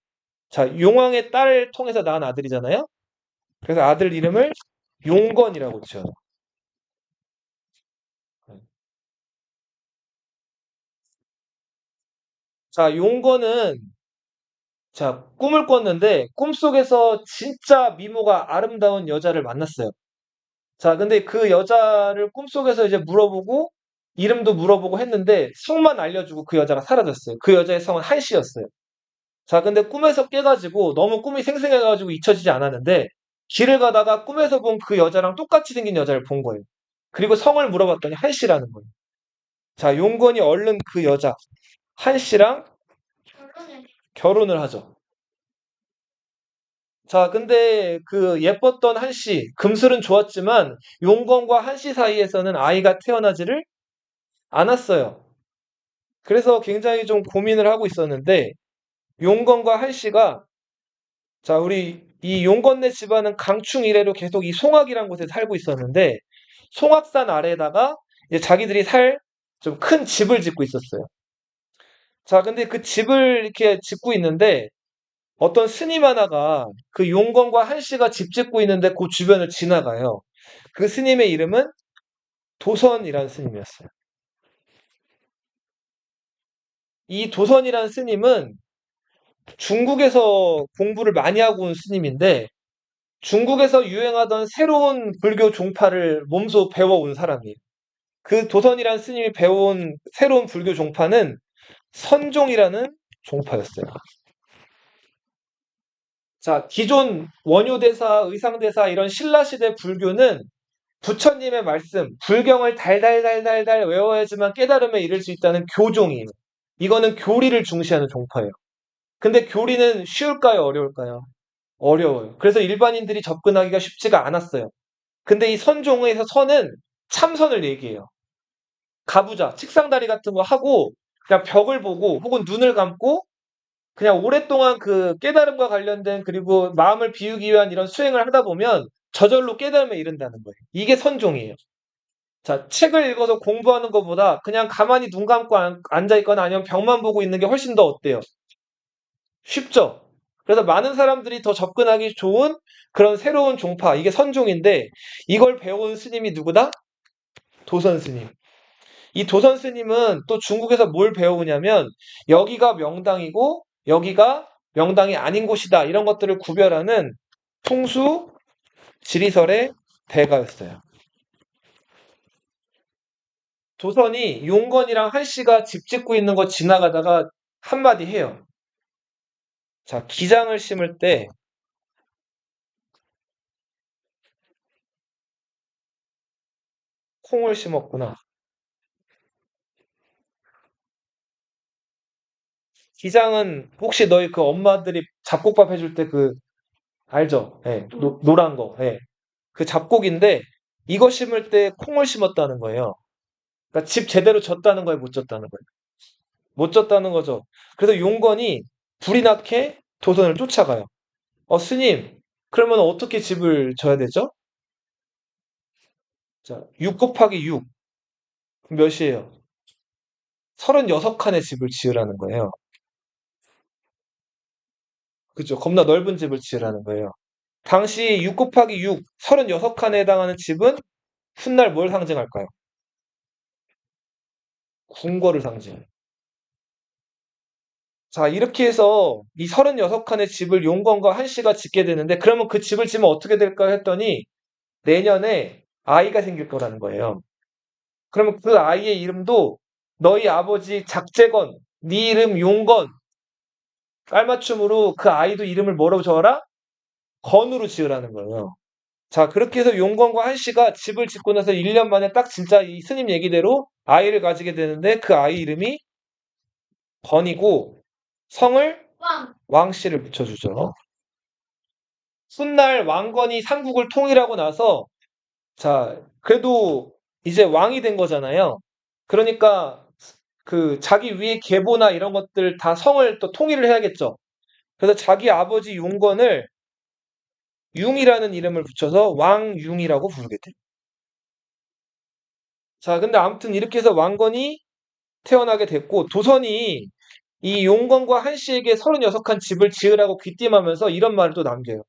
자, 용왕의 딸을 통해서 낳은 아들이잖아요. 그래서 아들 이름을 용건이라고 지어요. 자, 용건은 자, 꿈을 꿨는데 꿈속에서 진짜 미모가 아름다운 여자를 만났어요. 자, 근데 그 여자를 꿈속에서 이제 물어보고 이름도 물어보고 했는데 성만 알려주고 그 여자가 사라졌어요. 그 여자의 성은 한씨였어요. 자, 근데 꿈에서 깨가지고 너무 꿈이 생생해가지고 잊혀지지 않았는데 길을 가다가 꿈에서 본 그 여자랑 똑같이 생긴 여자를 본 거예요. 그리고 성을 물어봤더니 한씨라는 거예요. 자, 용건이 얼른 그 여자 한씨랑 결혼을 하죠. 자, 근데 그 예뻤던 한씨, 금슬은 좋았지만 용건과 한씨 사이에서는 아이가 태어나지를 않았어요. 그래서 굉장히 좀 고민을 하고 있었는데 용건과 한씨가 자, 우리 이 용건네 집안은 강충 이래로 계속 이 송악이라는 곳에 살고 있었는데 송악산 아래에다가 이제 자기들이 살 좀 큰 집을 짓고 있었어요. 자, 근데 그 집을 이렇게 짓고 있는데 어떤 스님 하나가 그 용건과 한씨가 집 짓고 있는데 그 주변을 지나가요. 그 스님의 이름은 도선이라는 스님이었어요. 이 도선이라는 스님은 중국에서 공부를 많이 하고 온 스님인데 중국에서 유행하던 새로운 불교 종파를 몸소 배워온 사람이에요. 그 도선이라는 스님이 배워온 새로운 불교 종파는 선종이라는 종파였어요. 자, 기존 원효대사, 의상대사 이런 신라시대 불교는 부처님의 말씀, 불경을 달달달달달 외워야지만 깨달음에 이를 수 있다는 교종이에요. 이거는 교리를 중시하는 종파예요. 근데 교리는 쉬울까요? 어려울까요? 어려워요. 그래서 일반인들이 접근하기가 쉽지가 않았어요. 근데 이 선종에서 선은 참선을 얘기해요. 가부좌, 책상다리 같은 거 하고 그냥 벽을 보고 혹은 눈을 감고 그냥 오랫동안 그 깨달음과 관련된 그리고 마음을 비우기 위한 이런 수행을 하다 보면 저절로 깨달음에 이른다는 거예요. 이게 선종이에요. 자, 책을 읽어서 공부하는 것보다 그냥 가만히 눈 감고 앉아 있거나 아니면 벽만 보고 있는 게 훨씬 더 어때요? 쉽죠? 그래서 많은 사람들이 더 접근하기 좋은 그런 새로운 종파, 이게 선종인데 이걸 배운 스님이 누구다? 도선 스님. 이 도선 스님은 또 중국에서 뭘 배우냐면 여기가 명당이고 여기가 명당이 아닌 곳이다. 이런 것들을 구별하는 통수 지리설의 대가였어요. 도선이 용건이랑 한씨가 집 짓고 있는 거 지나가다가 한마디 해요. 자, 기장을 심을 때 콩을 심었구나. 기장은 혹시 너희 그 엄마들이 잡곡밥 해줄 때 그 알죠? 예, 노란 거. 예. 그 잡곡인데 이거 심을 때 콩을 심었다는 거예요. 그러니까 집 제대로 졌다는 거예요, 못 졌다는 거예요. 못 졌다는 거죠. 그래서 용건이 불이 나게 도선을 쫓아가요. 스님, 그러면 어떻게 집을 져야 되죠? 자, 6 곱하기 6 몇이에요? 36칸의 집을 지으라는 거예요. 그죠? 겁나 넓은 집을 지으라는 거예요. 당시 6 곱하기 6, 36칸에 해당하는 집은 훗날 뭘 상징할까요? 궁궐을 상징해요. 자, 이렇게 해서 이 36칸의 집을 용건과 한씨가 짓게 되는데, 그러면 그 집을 지으면 어떻게 될까 했더니, 내년에 아이가 생길 거라는 거예요. 그러면 그 아이의 이름도 너희 아버지 작재건, 네 이름 용건, 깔맞춤으로 그 아이도 이름을 뭐라고 적어라? 건으로 지으라는 거예요. 자, 그렇게 해서 용건과 한씨가 집을 짓고 나서 1년 만에 딱 진짜 이 스님 얘기대로 아이를 가지게 되는데 그 아이 이름이 건이고 성을 왕씨를 붙여주죠. 훗날 왕건이 삼국을 통일하고 나서 자, 그래도 이제 왕이 된 거잖아요. 그러니까 그 자기 위에 계보나 이런 것들 다 성을 또 통일을 해야겠죠. 그래서 자기 아버지 용건을 융이라는 이름을 붙여서 왕융이라고 부르게 돼요. 자, 근데 아무튼 이렇게 해서 왕건이 태어나게 됐고 도선이 이 용건과 한씨에게 36칸 집을 지으라고 귀띔하면서 이런 말을 또 남겨요.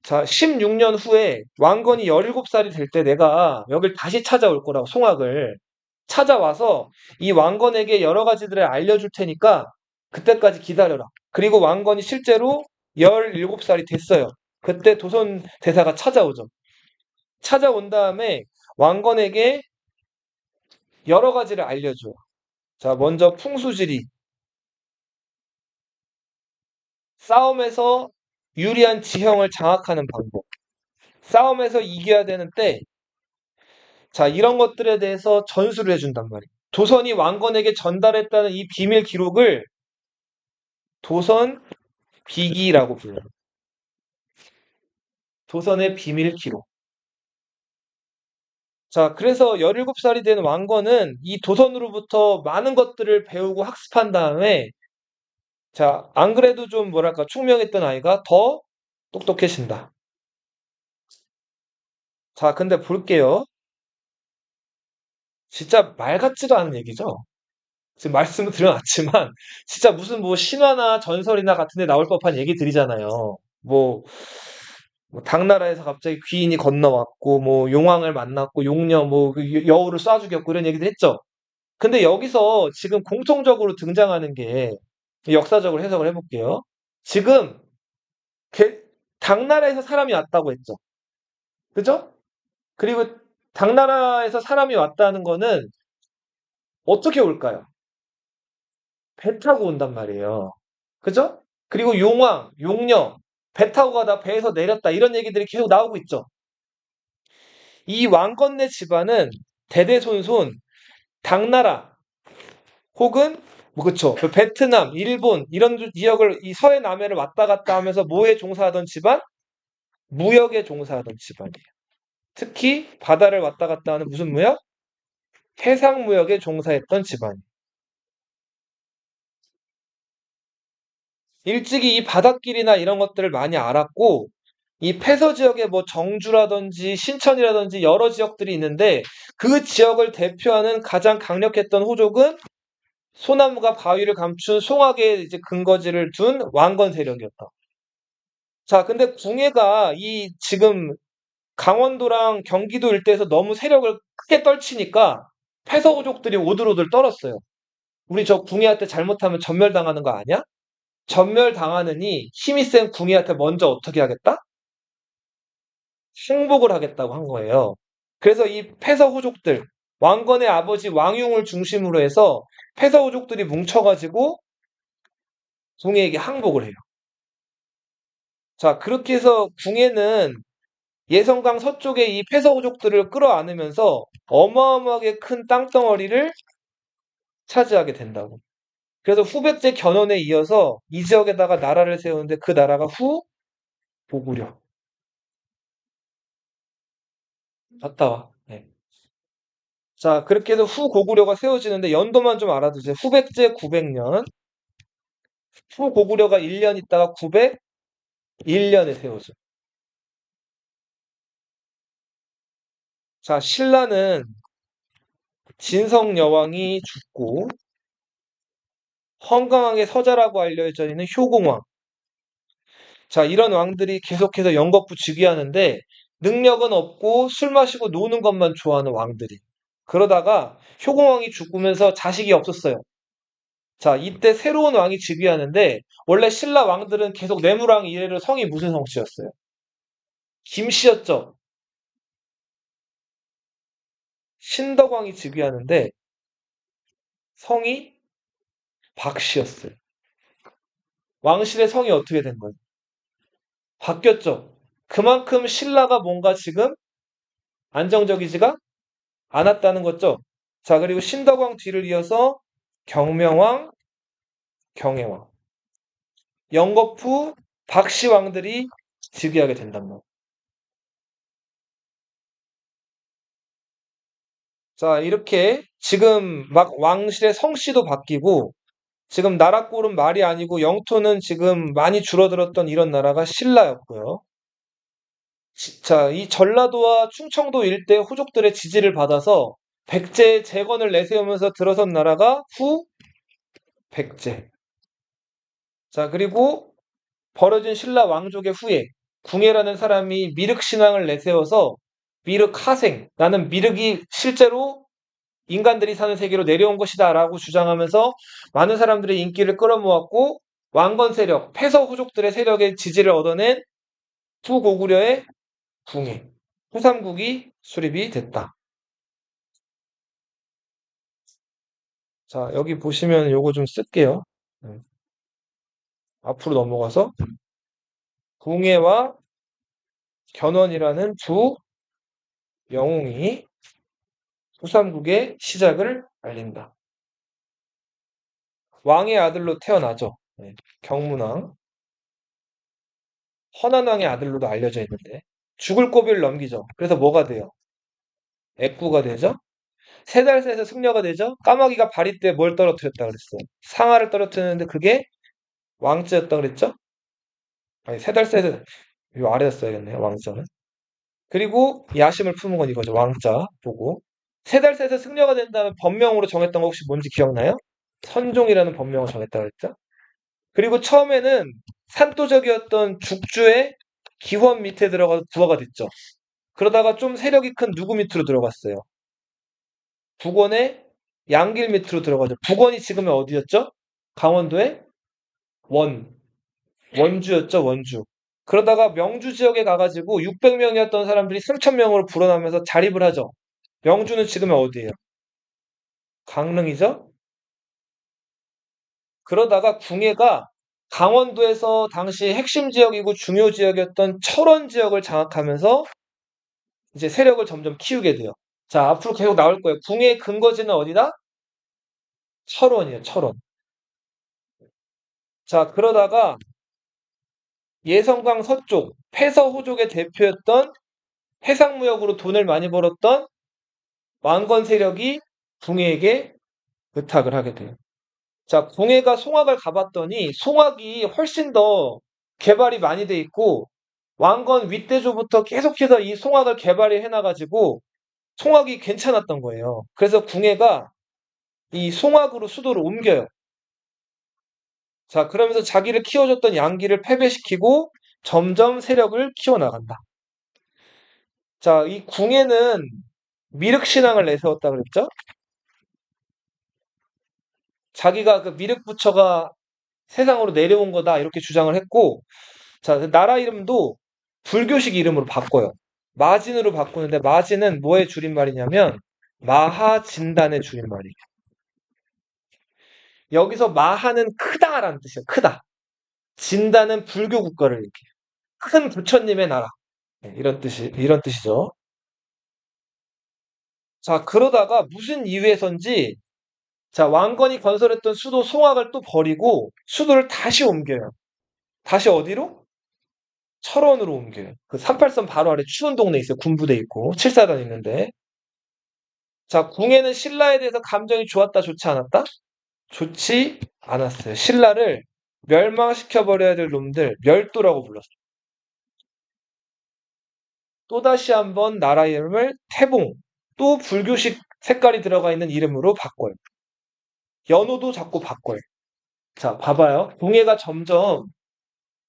자, 16년 후에 왕건이 17살이 될 때 내가 여길 다시 찾아올 거라고 송악을 찾아와서 이 왕건에게 여러 가지들을 알려줄 테니까 그때까지 기다려라. 그리고 왕건이 실제로 17살이 됐어요. 그때 도선 대사가 찾아오죠. 찾아온 다음에 왕건에게 여러 가지를 알려줘요. 자, 먼저 풍수지리, 싸움에서 유리한 지형을 장악하는 방법, 싸움에서 이겨야 되는데, 자, 이런 것들에 대해서 전수를 해준단 말이에요. 도선이 왕건에게 전달했다는 이 비밀 기록을 도선 비기라고 불러요. 도선의 비밀 기록. 자, 그래서 17살이 된 왕건은 이 도선으로부터 많은 것들을 배우고 학습한 다음에, 자, 안 그래도 좀 뭐랄까, 총명했던 아이가 더 똑똑해진다. 자, 근데 볼게요. 진짜 말 같지도 않은 얘기죠. 지금 말씀을 드려놨지만, 진짜 무슨 뭐 신화나 전설이나 같은 데 나올 법한 얘기들이잖아요. 뭐, 뭐 당나라에서 갑자기 귀인이 건너왔고, 뭐 용왕을 만났고, 용녀, 뭐 그 여우를 쏴 죽였고 이런 얘기들 했죠. 근데 여기서 지금 공통적으로 등장하는 게 역사적으로 해석을 해볼게요. 지금 개- 당나라에서 사람이 왔다고 했죠. 그죠? 그리고 당나라에서 사람이 왔다는 거는 어떻게 올까요? 배 타고 온단 말이에요. 그죠? 그리고 용왕, 용녀, 배 타고 가다 배에서 내렸다 이런 얘기들이 계속 나오고 있죠. 이 왕건네 집안은 대대손손 당나라 혹은 뭐 그쵸 그 베트남, 일본 이런 지역을 이 서해 남해를 왔다 갔다 하면서 뭐에 종사하던 집안? 무역에 종사하던 집안이에요. 특히 바다를 왔다 갔다 하는 무슨 무역? 해상 무역에 종사했던 집안. 일찍이 이 바닷길이나 이런 것들을 많이 알았고 이 폐서 지역에 뭐 정주라든지 신천이라든지 여러 지역들이 있는데 그 지역을 대표하는 가장 강력했던 호족은 소나무가 바위를 감춘 송악의 이제 근거지를 둔 왕건 세력이었다. 자, 근데 궁예가 이 지금 강원도랑 경기도 일대에서 너무 세력을 크게 떨치니까 패서부족들이 오들오들 떨었어요. 우리 저 궁예한테 잘못하면 전멸당하는 거 아니야? 전멸당하느니 힘이 센 궁예한테 먼저 어떻게 하겠다? 항복을 하겠다고 한 거예요. 그래서 이 패서호족들, 왕건의 아버지 왕융을 중심으로 해서 패서호족들이 뭉쳐가지고 궁예에게 항복을 해요. 자, 그렇게 해서 궁예는 예성강 서쪽에 이 패서부족들을 끌어안으면서 어마어마하게 큰 땅덩어리를 차지하게 된다고. 그래서 후백제 견훤에 이어서 이 지역에다가 나라를 세우는데 그 나라가 후고구려. 갔다 와. 네. 자, 그렇게 해서 후고구려가 세워지는데 연도만 좀 알아두세요. 후백제 900년, 후고구려가 1년 있다가 901년에 세워져. 자, 신라는 진성 여왕이 죽고 헌강왕의 서자라고 알려져 있는 효공왕. 자, 이런 왕들이 계속해서 영거푸 즉위하는데 능력은 없고 술 마시고 노는 것만 좋아하는 왕들이. 그러다가 효공왕이 죽으면서 자식이 없었어요. 자, 이때 새로운 왕이 즉위하는데 원래 신라 왕들은 계속 내무왕 이래로 성이 무슨 성씨였어요? 김씨였죠. 신덕왕이 즉위하는데 성이 박씨였어요. 왕실의 성이 어떻게 된 거예요? 바뀌었죠. 그만큼 신라가 뭔가 지금 안정적이지가 않았다는 거죠. 자, 그리고 신덕왕 뒤를 이어서 경명왕, 경혜왕, 영거푸, 박씨 왕들이 즉위하게 된단 말이에요. 자, 이렇게 지금 막 왕실의 성씨도 바뀌고 지금 나라꼴은 말이 아니고 영토는 지금 많이 줄어들었던 이런 나라가 신라였고요. 자, 이 전라도와 충청도 일대 호족들의 지지를 받아서 백제 재건을 내세우면서 들어선 나라가 후백제. 자, 그리고 벌어진 신라 왕족의 후예, 궁예라는 사람이 미륵 신앙을 내세워서 미륵 하생, 나는 미륵이 실제로 인간들이 사는 세계로 내려온 것이다라고 주장하면서 많은 사람들의 인기를 끌어모았고 왕건 세력, 패서 후족들의 세력의 지지를 얻어낸 후고구려의 궁예, 후삼국이 수립이 됐다. 자, 여기 보시면 요거 좀 쓸게요. 앞으로 넘어가서 궁예와 견훤이라는 두 영웅이 후삼국의 시작을 알린다. 왕의 아들로 태어나죠. 네, 경문왕. 헌안왕의 아들로도 알려져 있는데. 죽을 고비를 넘기죠. 그래서 뭐가 돼요? 애꾸가 되죠. 세달새에서 승려가 되죠. 까마귀가 바리 때 뭘 떨어뜨렸다 그랬어요? 상아를 떨어뜨렸는데 그게 왕자였다 그랬죠. 아니 세달새에서 요 아래다 써야겠네요. 왕자는. 그리고 야심을 품은 건 이거죠. 왕자 보고. 세달새에서 승려가 된 다음에 법명으로 정했던 거 혹시 뭔지 기억나요? 선종이라는 법명을 정했다 그랬죠. 그리고 처음에는 산도적이었던 죽주의 기원 밑에 들어가서 부하가 됐죠. 그러다가 좀 세력이 큰 누구 밑으로 들어갔어요? 북원의 양길 밑으로 들어가죠. 북원이 지금의 어디였죠? 강원도의 원, 원주였죠, 원주. 그러다가 명주 지역에 가가지고 600명이었던 사람들이 3,000명으로 불어나면서 자립을 하죠. 명주는 지금의 어디예요? 강릉이죠? 그러다가 궁예가 강원도에서 당시 핵심 지역이고 중요 지역이었던 철원 지역을 장악하면서 이제 세력을 점점 키우게 돼요. 자, 앞으로 계속 나올 거예요. 궁예의 근거지는 어디다? 철원이에요, 철원. 자, 그러다가 예성강 서쪽, 패서호족의 대표였던 해상무역으로 돈을 많이 벌었던 왕건 세력이 궁예에게 의탁을 하게 돼요. 자, 궁예가 송악을 가봤더니 송악이 훨씬 더 개발이 많이 돼 있고 왕건 윗대조부터 계속해서 이 송악을 개발해 놔가지고 송악이 괜찮았던 거예요. 그래서 궁예가 이 송악으로 수도를 옮겨요. 자, 그러면서 자기를 키워줬던 양기를 패배시키고 점점 세력을 키워나간다. 자, 이 궁예는 미륵신앙을 내세웠다 그랬죠? 자기가 그 미륵부처가 세상으로 내려온 거다 이렇게 주장을 했고, 자, 그 나라 이름도 불교식 이름으로 바꿔요. 마진으로 바꾸는데 마진은 뭐의 줄임말이냐면 마하진단의 줄임말이에요. 여기서 마하는 크다라는 뜻이에요. 크다. 진단은 불교 국가를 이렇게 큰 부처님의 나라. 네, 이런 뜻이죠. 자, 그러다가 무슨 이유에선지 자, 왕건이 건설했던 수도 송악을 또 버리고 수도를 다시 옮겨요. 다시 어디로? 철원으로 옮겨요. 그 38선 바로 아래 추운 동네 있어요. 군부대 있고 7사단 있는데. 자, 궁예는 신라에 대해서 감정이 좋았다, 좋지 않았다? 좋지 않았어요. 신라를 멸망시켜버려야 될 놈들, 멸도라고 불렀어요. 또다시 한번 나라 이름을 태봉, 또 불교식 색깔이 들어가 있는 이름으로 바꿔요. 연호도 자꾸 바꿔요. 자, 봐봐요. 궁예가 점점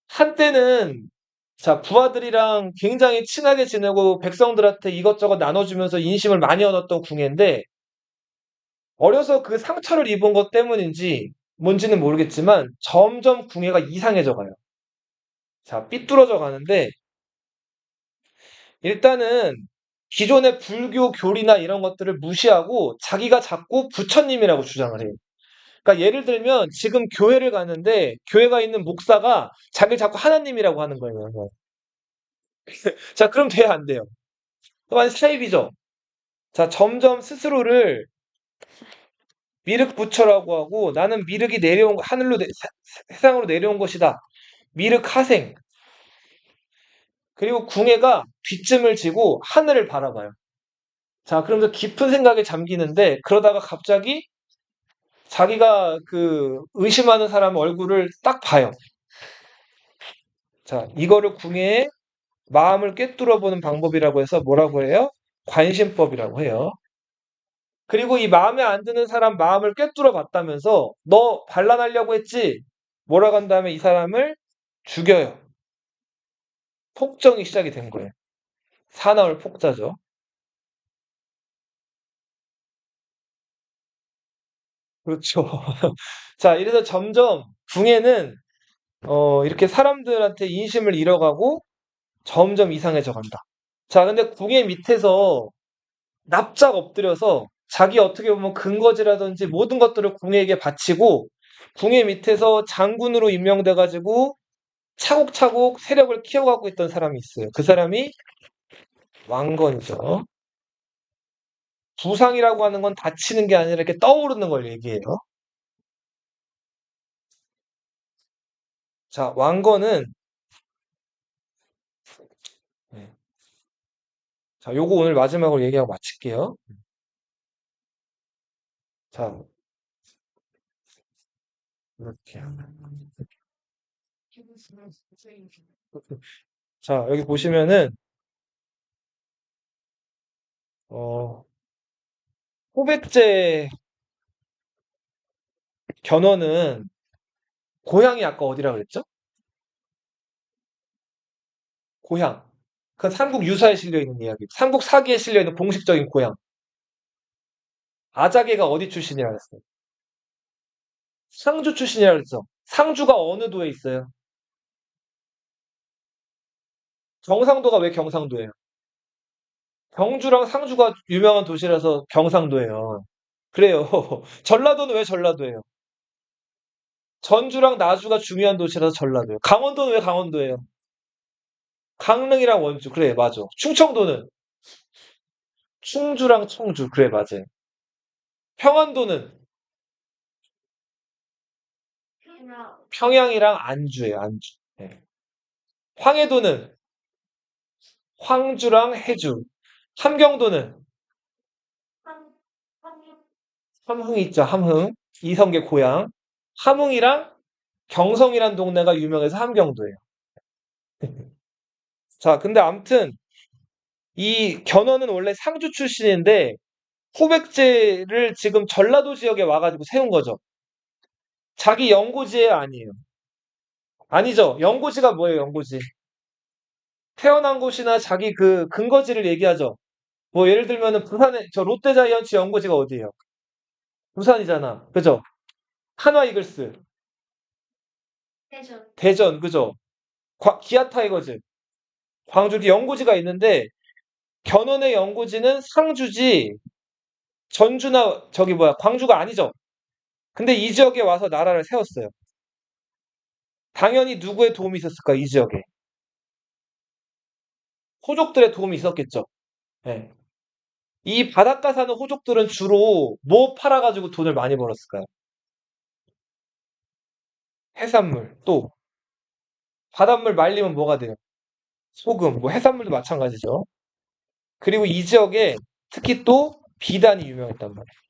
한때는 자, 부하들이랑 굉장히 친하게 지내고 백성들한테 이것저것 나눠주면서 인심을 많이 얻었던 궁예인데 어려서 그 상처를 입은 것 때문인지 뭔지는 모르겠지만 점점 궁예가 이상해져 가요. 자, 삐뚤어져 가는데 일단은 기존의 불교 교리나 이런 것들을 무시하고 자기가 자꾸 부처님이라고 주장을 해요. 그러니까 예를 들면 지금 교회를 가는데 교회가 있는 목사가 자기를 자꾸 하나님이라고 하는 거예요. 자, 그럼 돼야 안 돼요? 또한 사입이죠. 자, 점점 스스로를 미륵 부처라고 하고 나는 미륵이 내려온 하늘로 세상으로 내려온 것이다. 미륵 하생. 그리고 궁예가 뒷짐을 지고 하늘을 바라봐요. 자, 그러면서 깊은 생각에 잠기는데 그러다가 갑자기 자기가 그 의심하는 사람 얼굴을 딱 봐요. 자, 이거를 궁예의 마음을 꿰뚫어 보는 방법이라고 해서 뭐라고 해요? 관심법이라고 해요. 그리고 이 마음에 안 드는 사람 마음을 꿰뚫어 봤다면서 너 반란하려고 했지? 뭐라고 한 다음에 이 사람을 죽여요. 폭정이 시작이 된 거예요. 사나울 폭자죠. 그렇죠. 자, 이래서 점점 궁예는 이렇게 사람들한테 인심을 잃어가고 점점 이상해져 간다. 자, 근데 궁예 밑에서 납작 엎드려서 자기 어떻게 보면 근거지라든지 모든 것들을 궁예에게 바치고 궁예 밑에서 장군으로 임명돼 가지고 차곡차곡 세력을 키워가고 있던 사람이 있어요. 그 사람이 왕건이죠. 부상이라고 하는 건 다치는 게 아니라 이렇게 떠오르는 걸 얘기해요. 자, 왕건은 네. 자, 요거 오늘 마지막으로 얘기하고 마칠게요. 자, 이렇게. 자, 여기 보시면은, 어, 호백제 견훤은 고향이 아까 어디라 그랬죠? 고향. 그 삼국 유사에 실려 있는 이야기. 삼국 사기에 실려 있는 공식적인 고향. 아자개가 어디 출신이라 그랬어요? 상주 출신이라 그랬죠. 상주가 어느 도에 있어요? 경상도가 왜 경상도예요? 경주랑 상주가 유명한 도시라서 경상도예요. 그래요. 전라도는 왜 전라도예요? 전주랑 나주가 중요한 도시라서 전라도예요. 강원도는 왜 강원도예요? 강릉이랑 원주. 그래, 맞아. 충청도는 충주랑 청주. 그래, 맞아요. 평안도는 평양이랑 안주예요, 안주. 네. 황해도는 황주랑 해주. 함경도는 함흥 있죠, 함흥. 이성계 고향. 함흥이랑 경성이란 동네가 유명해서 함경도예요. 자, 근데 암튼 이 견훤은 원래 상주 출신인데 호백제를 지금 전라도 지역에 와가지고 세운 거죠. 자기 연고지에 아니에요. 아니죠. 연고지가 뭐예요, 연고지? 태어난 곳이나 자기 그 근거지를 얘기하죠. 뭐 예를 들면은 부산에 저 롯데자이언츠 연고지가 어디예요? 부산이잖아. 그죠? 한화 이글스, 대전, 그죠? 기아 타이거즈, 광주 이렇게 연고지가 있는데 견훤의 연고지는 상주지 전주나 저기 뭐야 광주가 아니죠. 근데 이 지역에 와서 나라를 세웠어요. 당연히 누구의 도움이 있었을까, 이 지역에? 호족들의 도움이 있었겠죠. 예. 이 바닷가 사는 호족들은 주로 뭐 팔아가지고 돈을 많이 벌었을까요? 해산물, 또 바닷물 말리면 뭐가 돼요? 소금, 뭐 해산물도 마찬가지죠. 그리고 이 지역에 특히 또 비단이 유명했단 말이에요.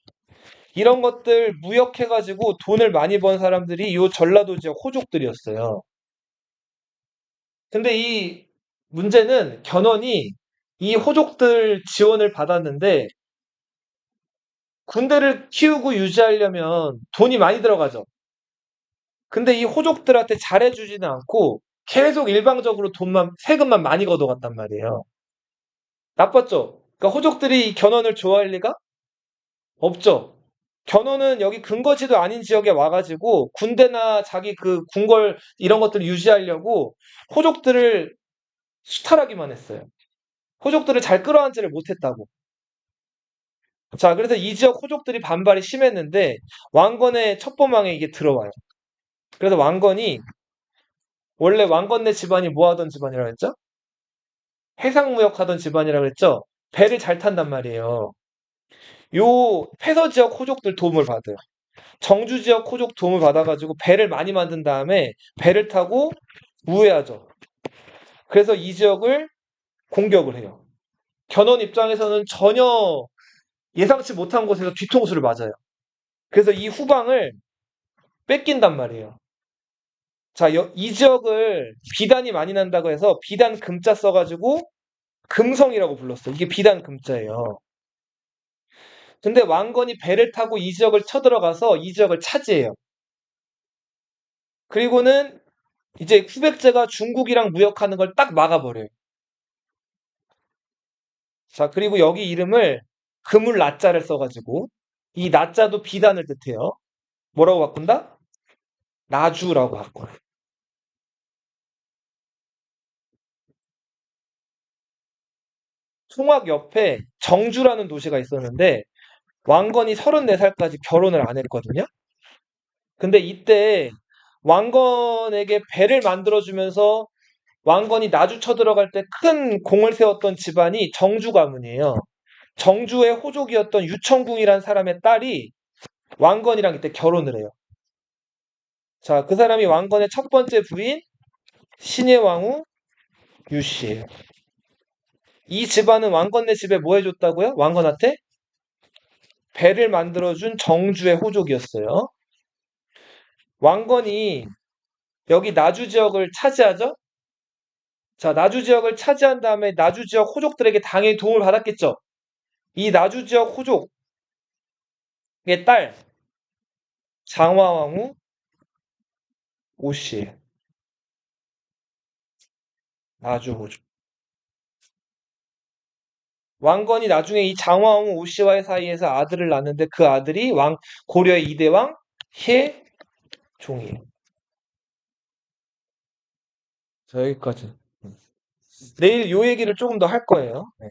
이런 것들 무역해가지고 돈을 많이 번 사람들이 이 전라도 지역 호족들이었어요. 근데 이 문제는 견훤이 이 호족들 지원을 받았는데 군대를 키우고 유지하려면 돈이 많이 들어가죠. 근데 이 호족들한테 잘해주지는 않고 계속 일방적으로 세금만 많이 걷어갔단 말이에요. 나빴죠? 그러니까 호족들이 이 견훤을 좋아할 리가 없죠. 견훤은 여기 근거지도 아닌 지역에 와가지고 군대나 자기 그 궁궐 이런 것들을 유지하려고 호족들을 수탈하기만 했어요. 호족들을 잘 끌어안지를 못했다고. 자, 그래서 이 지역 호족들이 반발이 심했는데 왕건의 첩보망에 이게 들어와요. 그래서 왕건이 원래 왕건네 집안이 뭐 하던 집안이라고 했죠? 해상무역하던 집안이라고 했죠? 배를 잘 탄단 말이에요. 요 패서 지역 호족들 도움을 받아요. 정주 지역 호족 도움을 받아가지고 배를 많이 만든 다음에 배를 타고 우회하죠. 그래서 이 지역을 공격을 해요. 견훤 입장에서는 전혀 예상치 못한 곳에서 뒤통수를 맞아요. 그래서 이 후방을 뺏긴단 말이에요. 자, 이 지역을 비단이 많이 난다고 해서 비단 금자 써가지고 금성이라고 불렀어요. 이게 비단 금자예요. 근데 왕건이 배를 타고 이 지역을 쳐들어가서 이 지역을 차지해요. 그리고는 이제 후백제가 중국이랑 무역하는 걸 딱 막아버려요. 자, 그리고 여기 이름을 금을 나자를 써가지고 이 나자도 비단을 뜻해요. 뭐라고 바꾼다? 나주라고 바꿔요. 송악 옆에 정주라는 도시가 있었는데 왕건이 34살까지 결혼을 안 했거든요. 근데 이때 왕건에게 배를 만들어주면서 왕건이 나주 쳐들어갈 때 큰 공을 세웠던 집안이 정주 가문이에요. 정주의 호족이었던 유청궁이란 사람의 딸이 왕건이랑 이때 결혼을 해요. 자, 그 사람이 왕건의 첫 번째 부인 신예왕후 유씨예요. 이 집안은 왕건네 집에 뭐 해줬다고요? 왕건한테 배를 만들어준 정주의 호족이었어요. 왕건이 여기 나주 지역을 차지하죠? 자, 나주 지역을 차지한 다음에 나주 지역 호족들에게 당연히 도움을 받았겠죠? 이 나주 지역 호족의 딸, 장화왕후 오씨, 나주 호족. 왕건이 나중에 이 장화왕후 오씨와의 사이에서 아들을 낳는데 그 아들이 고려의 2대 왕 혜종이에요. 자, 여기까지. 내일 요 얘기를 조금 더 할 거예요. 네.